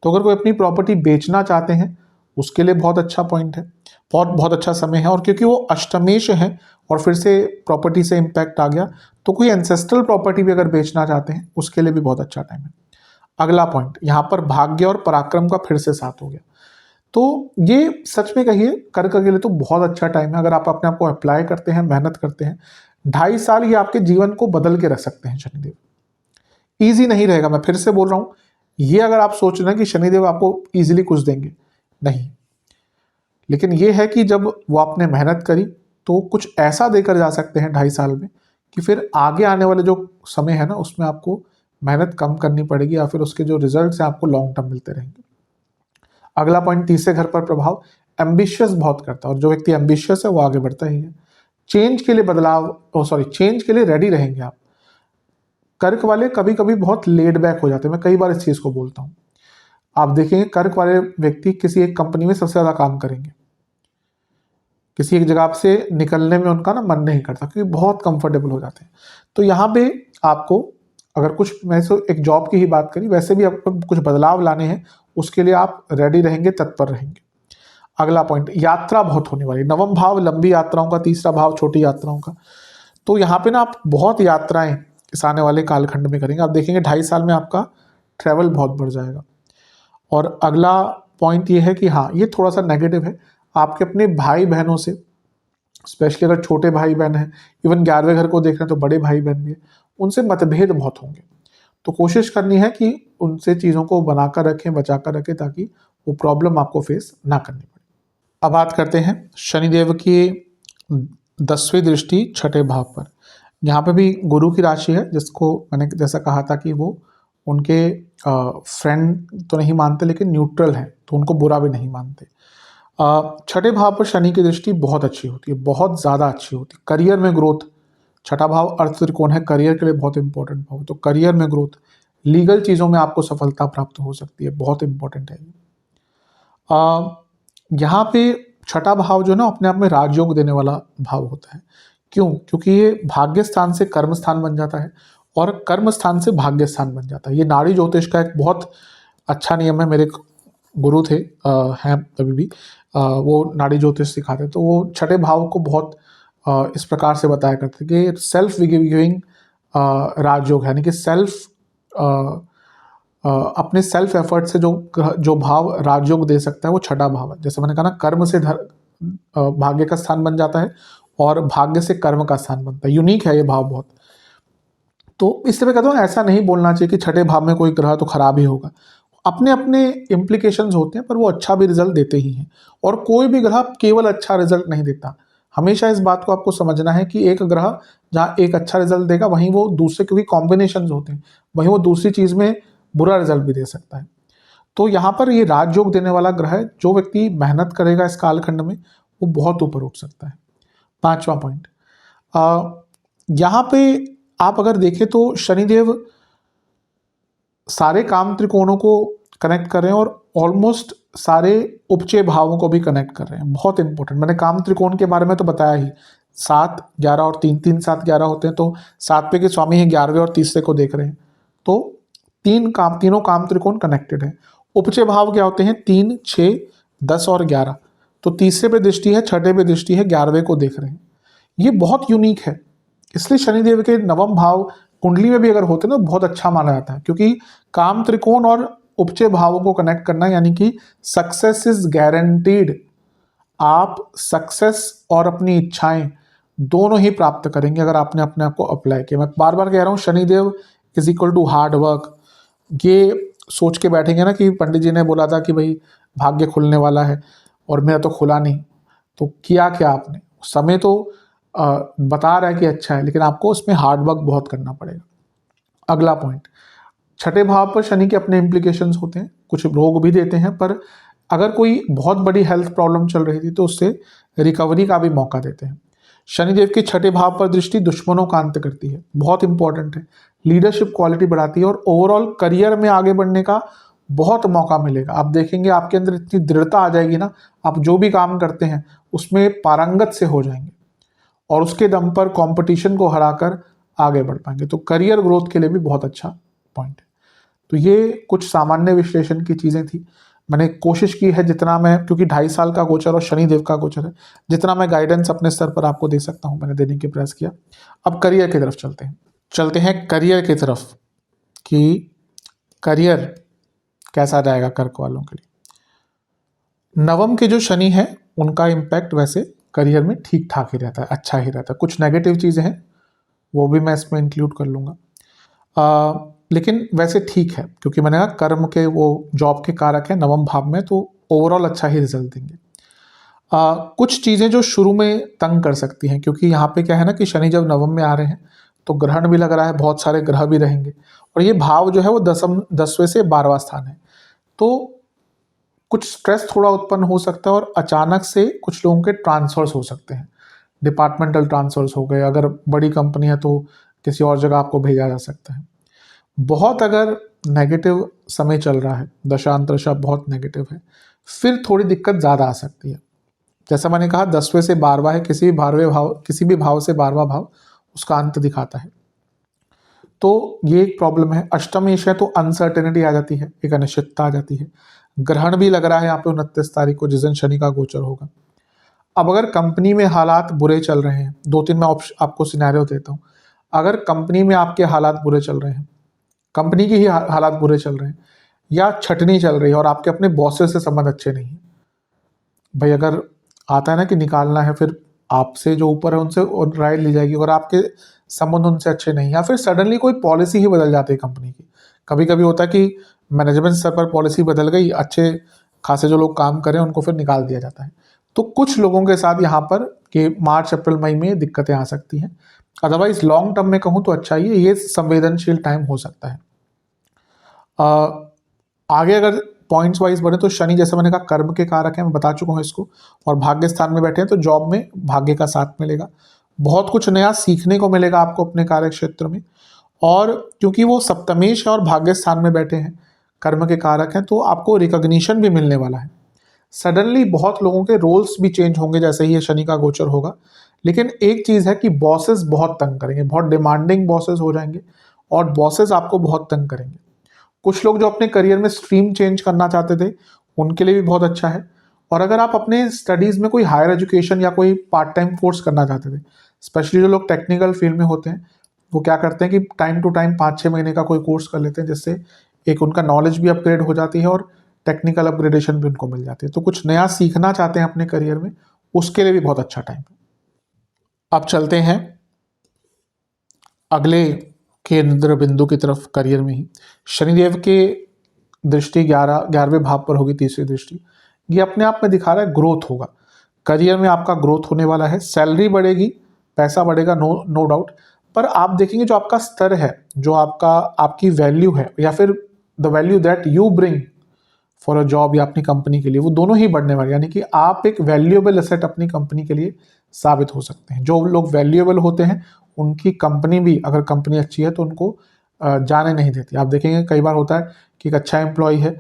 तो अगर कोई अपनी प्रॉपर्टी बेचना चाहते हैं उसके लिए बहुत अच्छा पॉइंट है, बहुत अच्छा समय है। और क्योंकि वो अष्टमेश है और फिर से प्रॉपर्टी से इम्पैक्ट आ गया, तो कोई एंसेस्ट्रल प्रॉपर्टी भी अगर बेचना चाहते हैं उसके लिए भी बहुत अच्छा टाइम है। अगला पॉइंट, यहाँ पर भाग्य और पराक्रम का फिर से साथ हो गया। तो ये सच में कहिए कर्क के लिए तो बहुत अच्छा टाइम है। अगर आप अपने आप को अप्लाई करते हैं, मेहनत करते हैं, 2.5 साल ये आपके जीवन को बदल के रख सकते हैं शनिदेव। ईजी नहीं रहेगा, मैं फिर से बोल रहा हूँ, ये अगर आप सोच रहे हैं कि शनिदेव आपको ईजिली कुछ देंगे, नहीं। लेकिन ये है कि जब वो आपने मेहनत करी तो कुछ ऐसा देकर जा सकते हैं 2.5 साल में कि फिर आगे आने वाले जो समय है ना उसमें आपको मेहनत कम करनी पड़ेगी या फिर उसके जो रिजल्ट्स हैं आपको लॉन्ग टर्म मिलते रहेंगे। अगला पॉइंट, तीसरे घर पर प्रभाव, एम्बिशियस बहुत करता है और जो व्यक्ति एम्बिशियस है वो आगे बढ़ता ही है। चेंज के लिए चेंज के लिए रेडी रहेंगे आप। कर्क वाले कभी कभी बहुत लेड बैक हो जाते हैं, मैं कई बार इस चीज को बोलता हूँ। आप देखेंगे कर्क वाले व्यक्ति किसी एक कंपनी में सबसे ज्यादा काम करेंगे, किसी एक जगह से निकलने में उनका ना मन नहीं करता क्योंकि बहुत कंफर्टेबल हो जाते हैं। तो यहाँ पे आपको अगर कुछ, मैं एक जॉब की ही बात करी, वैसे भी आपको कुछ बदलाव लाने हैं, उसके लिए आप रेडी रहेंगे, तत्पर रहेंगे। अगला पॉइंट, यात्रा बहुत होने वाली। नवम भाव लंबी यात्राओं का, तीसरा भाव छोटी यात्राओं का। तो यहाँ पे ना आप बहुत यात्राएं इस आने वाले कालखंड में करेंगे। आप देखेंगे 2.5 साल में आपका ट्रैवल बहुत बढ़ जाएगा। और अगला पॉइंट ये है कि हाँ, ये थोड़ा सा नेगेटिव है, आपके अपने भाई बहनों से, स्पेशली अगर छोटे भाई बहन हैं, इवन 11वें घर को देख रहे हैं तो बड़े भाई बहन भी हैं, उनसे मतभेद बहुत होंगे। तो कोशिश करनी है कि उनसे चीज़ों को बनाकर रखें, बचा कर रखें, ताकि वो प्रॉब्लम आपको फेस ना करनी पड़े। अब बात करते हैं शनिदेव की 10वीं दृष्टि छठे भाव पर। यहाँ पे भी गुरु की राशि है, जिसको मैंने जैसा कहा था कि वो उनके फ्रेंड तो नहीं मानते लेकिन न्यूट्रल है, तो उनको बुरा भी नहीं मानते। छठे भाव पर शनि की दृष्टि बहुत अच्छी होती है, बहुत ज़्यादा अच्छी होती है। करियर में ग्रोथ छठा भाव अर्थ त्रिकोण है, करियर के लिए बहुत इंपॉर्टेंट भाव, तो करियर में ग्रोथ, लीगल चीज़ों में आपको सफलता प्राप्त हो सकती है, बहुत इंपॉर्टेंट है ये। यहाँ पे छठा भाव जो है ना अपने आप में राजयोग देने वाला भाव होता है। क्यों? क्योंकि ये भाग्य स्थान से कर्म स्थान बन जाता है और कर्म स्थान से भाग्य स्थान बन जाता है। ये नाड़ी ज्योतिष का एक बहुत अच्छा नियम है। मेरे गुरु थे, हैं अभी भी, वो नाड़ी ज्योतिष सिखाते, तो वो छठे भाव को बहुत इस प्रकार से बताया करते कि सेल्फ गिविंग राजयोग है, यानी कि अपने सेल्फ एफर्ट से जो भाव राजयोग दे सकता है वो छठा भाव है। जैसे मैंने कहा ना, कर्म से भाग्य का स्थान बन जाता है और भाग्य से कर्म का स्थान बनता है। यूनिक है ये भाव बहुत। तो इसलिए मैं कहता हूँ ऐसा नहीं बोलना चाहिए कि छठे भाव में कोई ग्रह तो खराब ही होगा। अपने अपने इम्प्लीकेशंस होते हैं, पर वो अच्छा भी रिजल्ट देते ही हैं। और कोई भी ग्रह केवल अच्छा रिजल्ट नहीं देता। हमेशा इस बात को आपको समझना है कि एक ग्रह जहाँ एक अच्छा रिजल्ट देगा, वहीं वो दूसरे, क्योंकि कॉम्बिनेशन होते हैं, वहीं वो दूसरी चीज़ में बुरा रिजल्ट भी दे सकता है। तो यहाँ पर ये राजयोग देने वाला ग्रह है। जो व्यक्ति मेहनत करेगा इस कालखंड में, वो बहुत ऊपर उठ सकता है। 5वां पॉइंट, यहाँ पे आप अगर देखें तो शनिदेव सारे काम त्रिकोणों को कनेक्ट कर रहे हैं और ऑलमोस्ट सारे उपचय भावों को भी कनेक्ट कर रहे हैं। बहुत इंपॉर्टेंट, मैंने काम त्रिकोण के बारे में तो बताया ही, 7, 11 और 3, 3, 7, 11 होते हैं, तो 7वें के स्वामी हैं, 11वें और तीसरे को देख रहे हैं, तो तीनों काम त्रिकोण कनेक्टेड है। उपचय भाव क्या होते हैं? 3, 6, 10 और 11। तो तीसरे पे दृष्टि है, छठे पे दृष्टि है, 11वें को देख रहे हैं। ये बहुत यूनिक है। इसलिए शनिदेव के नवम भाव कुंडली में भी अगर होते हैं तो बहुत अच्छा माना जाता है, क्योंकि काम त्रिकोण और उपचय भावों को कनेक्ट करना, यानी कि सक्सेस इज गारंटीड। आप सक्सेस और अपनी इच्छाएं दोनों ही प्राप्त करेंगे अगर आपने अपने आप को अप्लाई किया। मैं बार बार कह रहा हूँ, Shanidev is equal to hard work. ये सोच के बैठेंगे ना कि पंडित जी ने बोला था कि भाई भाग्य खुलने वाला है और मेरा तो खुला नहीं, तो किया क्या आपने? समय तो बता रहा है कि अच्छा है, लेकिन आपको उसमें हार्ड वर्क बहुत करना पड़ेगा। अगला पॉइंट, छठे भाव पर शनि के अपने इम्प्लीकेशंस होते हैं, कुछ रोग भी देते हैं, पर अगर कोई बहुत बड़ी हेल्थ प्रॉब्लम चल रही थी तो उससे रिकवरी का भी मौका देते हैं। शनिदेव के छठे भाव पर दृष्टि दुश्मनों का अंत करती है, बहुत इंपॉर्टेंट है। लीडरशिप क्वालिटी बढ़ाती है और ओवरऑल करियर में आगे बढ़ने का बहुत मौका मिलेगा। आप देखेंगे आपके अंदर इतनी दृढ़ता आ जाएगी ना, आप जो भी काम करते हैं उसमें पारंगत से हो जाएंगे और उसके दम पर कंपटीशन को हराकर आगे बढ़ पाएंगे। तो करियर ग्रोथ के लिए भी बहुत अच्छा पॉइंट है। तो ये कुछ सामान्य विश्लेषण की चीज़ें थी। मैंने कोशिश की है जितना मैं, क्योंकि 2.5 साल का गोचर और शनिदेव का गोचर है, जितना मैं गाइडेंस अपने स्तर पर आपको दे सकता हूँ मैंने देने की प्रयास किया। अब करियर की तरफ चलते हैं करियर की तरफ, कि करियर कैसा जाएगा कर्क वालों के लिए। नवम के जो शनि है उनका इम्पैक्ट वैसे करियर में ठीक ठाक ही रहता है, अच्छा ही रहता है। कुछ नेगेटिव चीज़ें हैं वो भी मैं इसमें इंक्लूड कर लूँगा, लेकिन वैसे ठीक है, क्योंकि मैंने कहा कर्म के वो जॉब के कारक हैं नवम भाव में, तो ओवरऑल अच्छा ही रिजल्ट देंगे। कुछ चीज़ें जो शुरू में तंग कर सकती हैं, क्योंकि यहाँ पे क्या है ना कि शनि जब नवम में आ रहे हैं तो ग्रहण भी लग रहा है, बहुत सारे ग्रह भी रहेंगे, और ये भाव जो है वो 10वें से 12वां स्थान है, तो कुछ स्ट्रेस थोड़ा उत्पन्न हो सकता है और अचानक से कुछ लोगों के ट्रांसफर्स हो सकते हैं, डिपार्टमेंटल ट्रांसफर्स हो गए, अगर बड़ी कंपनी है तो किसी और जगह आपको भेजा जा सकता है। बहुत अगर नेगेटिव समय चल रहा है, दशांतरशा बहुत नेगेटिव है, फिर थोड़ी दिक्कत ज़्यादा आ सकती है। जैसा मैंने कहा 10वें से 12वां है, किसी भी भाव से 12वां भाव उसका अंत दिखाता है, तो ये एक प्रॉब्लम है। अष्टमेश है तो अनसर्टेनिटी आ जाती है, एक अनिश्चितता आ जाती है। ग्रहण भी लग रहा है यहाँ पे 29 तारीख को, जिस दिन शनि का गोचर होगा। अब अगर कंपनी में हालात बुरे चल रहे हैं, 2-3 मैं आपको सिनेरियो देता हूँ। अगर कंपनी में आपके हालात बुरे चल रहे हैं, कंपनी की ही हालात बुरे चल रहे हैं, या छटनी चल रही है और आपके अपने बॉसेस से संबंध अच्छे नहीं है, भाई अगर आता है ना कि निकालना है, फिर आपसे जो ऊपर है उनसे राय ली जाएगी, और आपके संबंध उनसे अच्छे नहीं, या फिर सडनली कोई पॉलिसी ही बदल जाती है कंपनी की। कभी कभी होता है कि मैनेजमेंट स्तर पर पॉलिसी बदल गई, अच्छे खासे जो लोग काम करें उनको फिर निकाल दिया जाता है। तो कुछ लोगों के साथ यहाँ पर कि मार्च अप्रैल मई में दिक्कतें आ सकती हैं। अदरवाइज लॉन्ग टर्म में कहूँ तो अच्छा ही है, ये संवेदनशील टाइम हो सकता है। आगे अगर पॉइंट्स वाइज बढ़े तो शनि, जैसे मैंने कहा, कर्म के कारक है, मैं बता चुका हूँ इसको, और भाग्य स्थान में बैठे हैं तो जॉब में भाग्य का साथ मिलेगा। बहुत कुछ नया सीखने को मिलेगा आपको अपने कार्य क्षेत्र में। और क्योंकि वो सप्तमेश है और भाग्य स्थान में बैठे हैं, कर्म के कारक हैं, तो आपको रिकॉग्निशन भी मिलने वाला है। सडनली बहुत लोगों के रोल्स भी चेंज होंगे जैसे ही ये शनि का गोचर होगा। लेकिन एक चीज़ है कि बॉसेस बहुत तंग करेंगे, बहुत डिमांडिंग बॉसेस हो जाएंगे और बॉसेस आपको बहुत तंग करेंगे। कुछ लोग जो अपने करियर में स्ट्रीम चेंज करना चाहते थे उनके लिए भी बहुत अच्छा है। और अगर आप अपने स्टडीज़ में कोई हायर एजुकेशन या कोई पार्ट टाइम कोर्स करना चाहते थे, स्पेशली जो लोग टेक्निकल फील्ड में होते हैं, वो क्या करते हैं कि टाइम टू टाइम 5-6 महीने का कोई कोर्स कर लेते हैं, जिससे एक उनका नॉलेज भी अपग्रेड हो जाती है और टेक्निकल अपग्रेडेशन भी उनको मिल जाती है। तो कुछ नया सीखना चाहते हैं अपने करियर में, उसके लिए भी बहुत अच्छा टाइम है। अब चलते हैं अगले केंद्र बिंदु की तरफ करियर में ही। शनिदेव के दृष्टि 11वें भाव पर होगी, तीसरी दृष्टि। ये अपने आप में दिखा रहा है ग्रोथ होगा, करियर में आपका ग्रोथ होने वाला है, सैलरी बढ़ेगी, पैसा बढ़ेगा, नो डाउट। पर आप देखेंगे जो आपका स्तर है, जो आपकी वैल्यू है, या फिर the value that you bring for a job या अपनी कंपनी के लिए, वो दोनों ही बढ़ने वाले, यानी कि आप एक वैल्यूएबल एसेट अपनी कंपनी के लिए साबित हो सकते हैं। जो लोग वैल्यूएबल होते हैं उनकी कंपनी भी, अगर कंपनी अच्छी है तो उनको जाने नहीं देती। आप देखेंगे कई बार होता है कि एक अच्छा एम्प्लॉय है,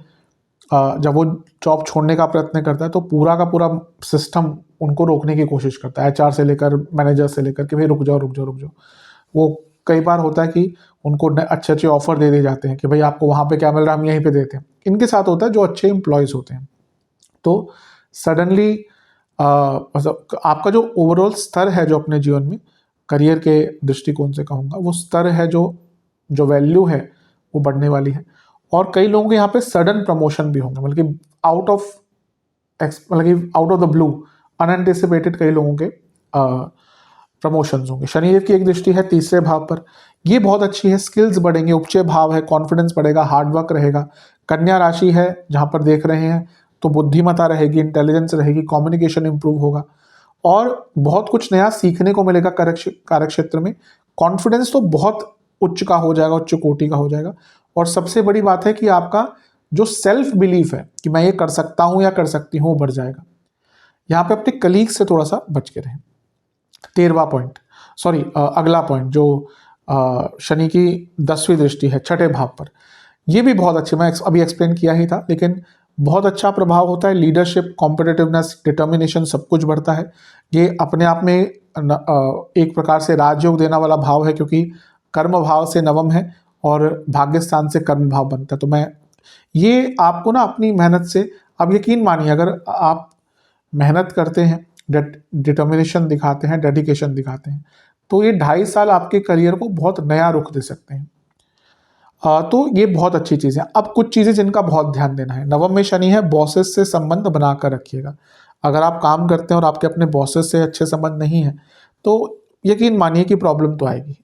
जब वो जॉब छोड़ने का प्रयत्न करता है तो पूरा का पूरा सिस्टम उनको रोकने की कोशिश करता है, एचआर से लेकर मैनेजर से लेकर कि भाई रुक जाओ रुक जाओ रुक जाओ। वो कई बार होता है कि उनको अच्छे अच्छे ऑफर दे दिए जाते हैं कि भाई आपको वहाँ पे क्या मिल रहा है, हम यहीं पे देते हैं। इनके साथ होता है जो अच्छे एम्प्लॉयज़ होते हैं। तो सडनली मतलब आपका जो ओवरऑल स्तर है जो अपने जीवन में करियर के दृष्टिकोण से कहूँगा, वो स्तर है जो जो वैल्यू है वो बढ़ने वाली है। और कई लोगों के यहाँ पे सडन प्रमोशन भी होंगे, मतलब कि out of the blue, unanticipated कई लोगों के प्रमोशंस होंगे। शनिदेव की एक दृष्टि है तीसरे भाव पर, ये बहुत अच्छी है, स्किल्स बढ़ेंगे, उपचय भाव है, कॉन्फिडेंस बढ़ेगा, हार्डवर्क रहेगा। कन्या राशि है जहाँ पर देख रहे हैं तो बुद्धिमत्ता रहेगी, इंटेलिजेंस रहेगी, कम्युनिकेशन इंप्रूव होगा और बहुत कुछ नया सीखने को मिलेगा कार्य क्षेत्र में। कॉन्फिडेंस तो बहुत उच्च का हो जाएगा, उच्च कोटि का हो जाएगा। और सबसे बड़ी बात है कि आपका जो सेल्फ बिलीफ है कि मैं ये कर सकता हूँ या कर सकती हूँ, बढ़ जाएगा। यहाँ पे अपने कलीग से थोड़ा सा बच के रहें। 13वां पॉइंट, अगला पॉइंट जो शनि की 10वीं दृष्टि है छठे भाव पर, ये भी बहुत अच्छी, मैं अभी एक्सप्लेन किया ही था, लेकिन बहुत अच्छा प्रभाव होता है। लीडरशिप, कॉम्पिटिटिवनेस, डिटर्मिनेशन सब कुछ बढ़ता है। ये अपने आप में एक प्रकार से राजयोग देने वाला भाव है, क्योंकि कर्म भाव से नवम है और भाग्य स्थान से कर्म भाव बनता है। तो मैं ये आपको ना अपनी मेहनत से, अब यकीन मानिए अगर आप मेहनत करते हैं, डिटर्मिनेशन दिखाते हैं, डेडिकेशन दिखाते हैं, तो ये 2.5 साल आपके करियर को बहुत नया रुख दे सकते हैं। तो ये बहुत अच्छी चीज़ है। अब कुछ चीज़ें जिनका बहुत ध्यान देना है, नवम में शनि है, बॉसेस से संबंध बनाकर रखिएगा। अगर आप काम करते हैं और आपके अपने बॉसेस से अच्छे संबंध नहीं है तो यकीन मानिए कि प्रॉब्लम तो आएगी,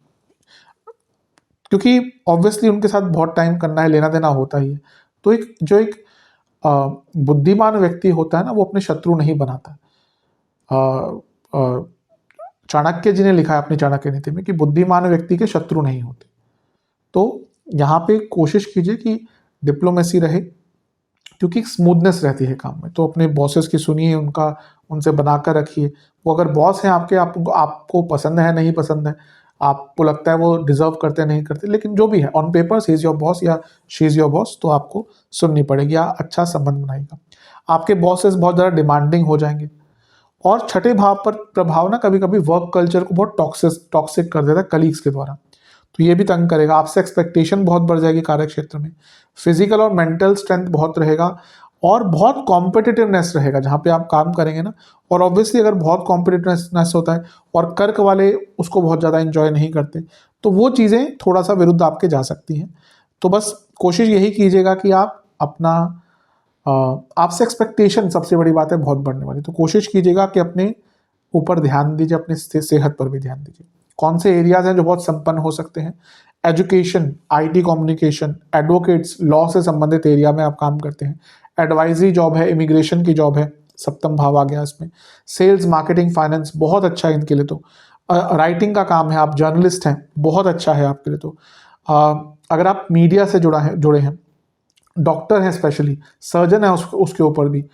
क्योंकि ऑब्वियसली उनके साथ बहुत टाइम करना है, लेना देना होता ही है। तो एक बुद्धिमान व्यक्ति होता है ना, वो अपने शत्रु नहीं बनाता। चाणक्य जी ने लिखा है अपनी चाणक्य नीति में कि बुद्धिमान व्यक्ति के शत्रु नहीं होते। तो यहाँ पे कोशिश कीजिए कि डिप्लोमेसी रहे, क्योंकि स्मूथनेस रहती है काम में। तो अपने बॉसेस की सुनिए, उनसे बनाकर रखिए। वो अगर बॉस हैं आपके, आपको पसंद है नहीं पसंद है, आपको लगता है वो डिजर्व करते नहीं करते, लेकिन जो भी है on paper he is your boss या शी इज योर बॉस, तो आपको सुननी पड़ेगी या अच्छा संबंध बनाएगा। आपके बॉसेस बहुत ज़्यादा डिमांडिंग हो जाएंगे। और छठे भाव पर प्रभाव ना कभी कभी वर्क कल्चर को बहुत टॉक्सिक कर देता है कलीग्स के द्वारा, तो ये भी तंग करेगा। आपसे एक्सपेक्टेशन बहुत बढ़ जाएगी कार्य क्षेत्र में। फिजिकल और मेंटल स्ट्रेंथ बहुत रहेगा और बहुत कॉम्पिटिटिवनेस रहेगा जहाँ पे आप काम करेंगे ना। और ऑब्वियसली अगर बहुत कॉम्पिटिटिवनेस होता है और कर्क वाले उसको बहुत ज़्यादा इंजॉय नहीं करते, तो वो चीज़ें थोड़ा सा विरुद्ध आपके जा सकती हैं। तो बस कोशिश यही कीजिएगा कि आप अपना आपसे एक्सपेक्टेशन, सबसे बड़ी बात है, बहुत बढ़ने वाली। तो कोशिश कीजिएगा कि अपने ऊपर ध्यान दीजिए, अपनी सेहत पर भी ध्यान दीजिए। कौन से एरियाज हैं जो बहुत संपन्न हो सकते हैं? Education, IT, communication, advocates, law से संबंधित एरिया में आप काम करते हैं, एडवाइजरी जॉब है, इमिग्रेशन की जॉब है, सप्तम भाव आ गया इसमें, सेल्स, मार्केटिंग, फाइनेंस बहुत अच्छा है इनके लिए। तो राइटिंग का काम है, आप जर्नलिस्ट हैं, बहुत अच्छा है आपके लिए। तो अगर आप मीडिया से जुड़े हैं, डॉक्टर हैं, स्पेशली सर्जन है, उसके ऊपर भी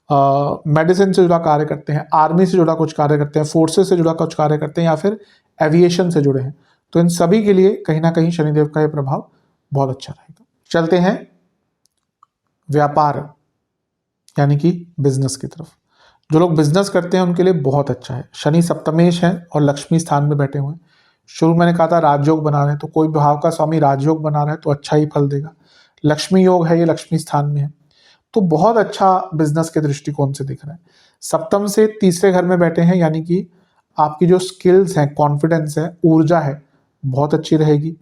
मेडिसिन से जुड़ा कार्य करते हैं, आर्मी से जुड़ा कुछ कार्य करते हैं, फोर्सेस से जुड़ा कुछ कार्य करते हैं, या फिर एविएशन से जुड़े हैं, तो इन सभी के लिए कहीं ना कहीं शनिदेव का ये प्रभाव बहुत अच्छा रहेगा। चलते हैं व्यापार यानी कि बिजनेस की तरफ। जो लोग बिजनेस करते हैं उनके लिए बहुत अच्छा है। शनि सप्तमेश है और लक्ष्मी स्थान में बैठे हुए हैं। शुरू मैंने कहा था राजयोग बना रहे हैं, तो कोई भाव का स्वामी राजयोग बना रहा है तो अच्छा ही फल देगा। लक्ष्मी योग है, ये लक्ष्मी स्थान में है, तो बहुत अच्छा बिजनेस के दृष्टिकोण से दिख रहा है। सप्तम से तीसरे घर में बैठे हैं, यानी कि आपकी जो स्किल्स हैं, कॉन्फिडेंस है, ऊर्जा है, बहुत अच्छी रहेगी।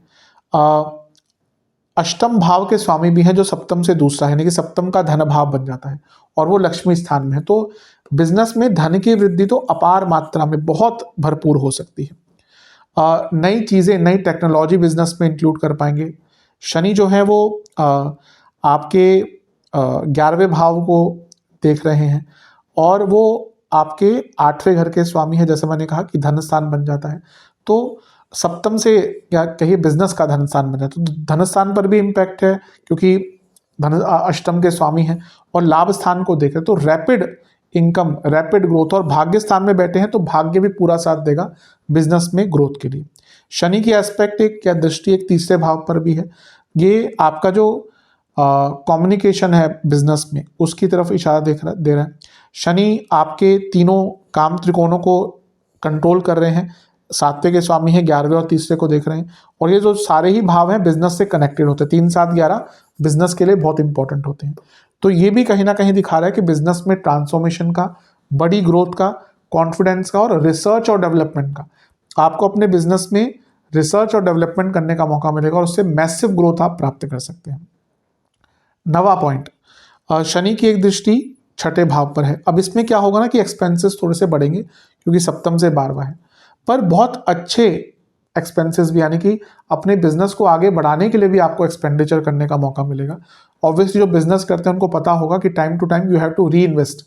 अष्टम भाव के स्वामी भी हैं जो सप्तम से दूसरा है, यानी कि सप्तम का धन भाव बन जाता है और वो लक्ष्मी स्थान में है, तो बिजनेस में धन की वृद्धि तो अपार मात्रा में बहुत भरपूर हो सकती है। नई चीज़ें, नई टेक्नोलॉजी बिजनेस में इंक्लूड कर पाएंगे। शनि जो है वो आपके 11वें भाव को देख रहे हैं और वो आपके 8वें घर के स्वामी है। जैसे मैंने कहा कि धन स्थान बन जाता है, तो सप्तम से या कहिए बिजनेस का धन स्थान बन जाता है, तो धन स्थान पर भी इम्पैक्ट है क्योंकि धन अष्टम के स्वामी हैं और लाभ स्थान को देख रहे हैं, तो रैपिड इनकम, रैपिड ग्रोथ, और भाग्य स्थान में बैठे हैं तो भाग्य भी पूरा साथ देगा बिजनेस में ग्रोथ के लिए। शनि की एस्पेक्ट एक या दृष्टि एक तीसरे भाव पर भी है, ये आपका जो कम्युनिकेशन है बिजनेस में उसकी तरफ इशारा दे रहा है। शनि आपके तीनों काम त्रिकोणों को कंट्रोल कर रहे हैं, 7वें के स्वामी है, 11वें और तीसरे को देख रहे हैं, और ये जो सारे ही भाव हैं बिजनेस से कनेक्टेड होते हैं। 3, 7, 11 बिजनेस के लिए बहुत इंपॉर्टेंट होते हैं, तो ये भी कहीं ना कहीं दिखा रहा है कि बिजनेस में ट्रांसफॉर्मेशन का, बड़ी ग्रोथ का, कॉन्फिडेंस का और रिसर्च और डेवलपमेंट का, आपको अपने बिजनेस में रिसर्च और डेवलपमेंट करने का मौका मिलेगा और उससे मैसिव ग्रोथ आप प्राप्त कर सकते हैं। 9वां पॉइंट, शनि की एक दृष्टि छठे भाव पर है। अब इसमें क्या होगा ना कि एक्सपेंसेस थोड़े से बढ़ेंगे क्योंकि सप्तम से 12वां है, पर बहुत अच्छे एक्सपेंसेस भी, यानी कि अपने बिजनेस को आगे बढ़ाने के लिए भी आपको एक्सपेंडिचर करने का मौका मिलेगा। ऑब्वियसली जो बिजनेस करते हैं उनको पता होगा कि time to time you have to reinvest,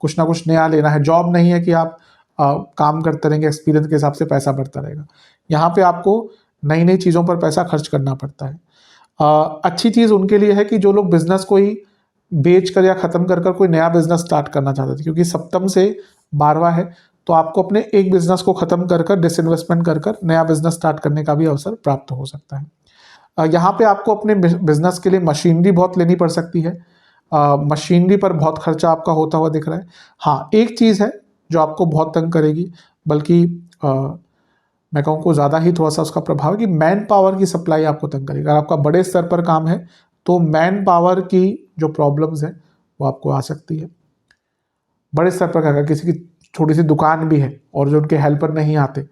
कुछ ना कुछ नया लेना है। जॉब नहीं है कि आप काम करते रहेंगे, एक्सपीरियंस के हिसाब से पैसा बढ़ता रहेगा। यहाँ पे आपको नई नई चीज़ों पर पैसा खर्च करना पड़ता है। अच्छी चीज़ उनके लिए है कि जो लोग बिजनेस को ही बेच कर या ख़त्म कर कर कोई नया बिजनेस स्टार्ट करना चाहते थे, क्योंकि सप्तम से 12वां है, तो आपको अपने एक बिजनेस को ख़त्म कर कर, डिसइन्वेस्टमेंट कर कर नया बिजनेस स्टार्ट करने का भी अवसर प्राप्त हो सकता है। यहाँ पे आपको अपने बिजनेस के लिए मशीनरी बहुत लेनी पड़ सकती है। मशीनरी पर बहुत खर्चा आपका होता हुआ दिख रहा है। हाँ, एक चीज़ है जो आपको बहुत तंग करेगी, बल्कि मैं कहूँ को ज़्यादा ही थोड़ा सा उसका प्रभाव है कि मैन पावर की सप्लाई आपको तंग करेगी। अगर आपका बड़े स्तर पर काम है तो मैन पावर की जो प्रॉब्लम्स है वो आपको आ सकती है। बड़े स्तर पर अगर किसी की छोटी सी दुकान भी है और जो उनके हेल्पर नहीं आते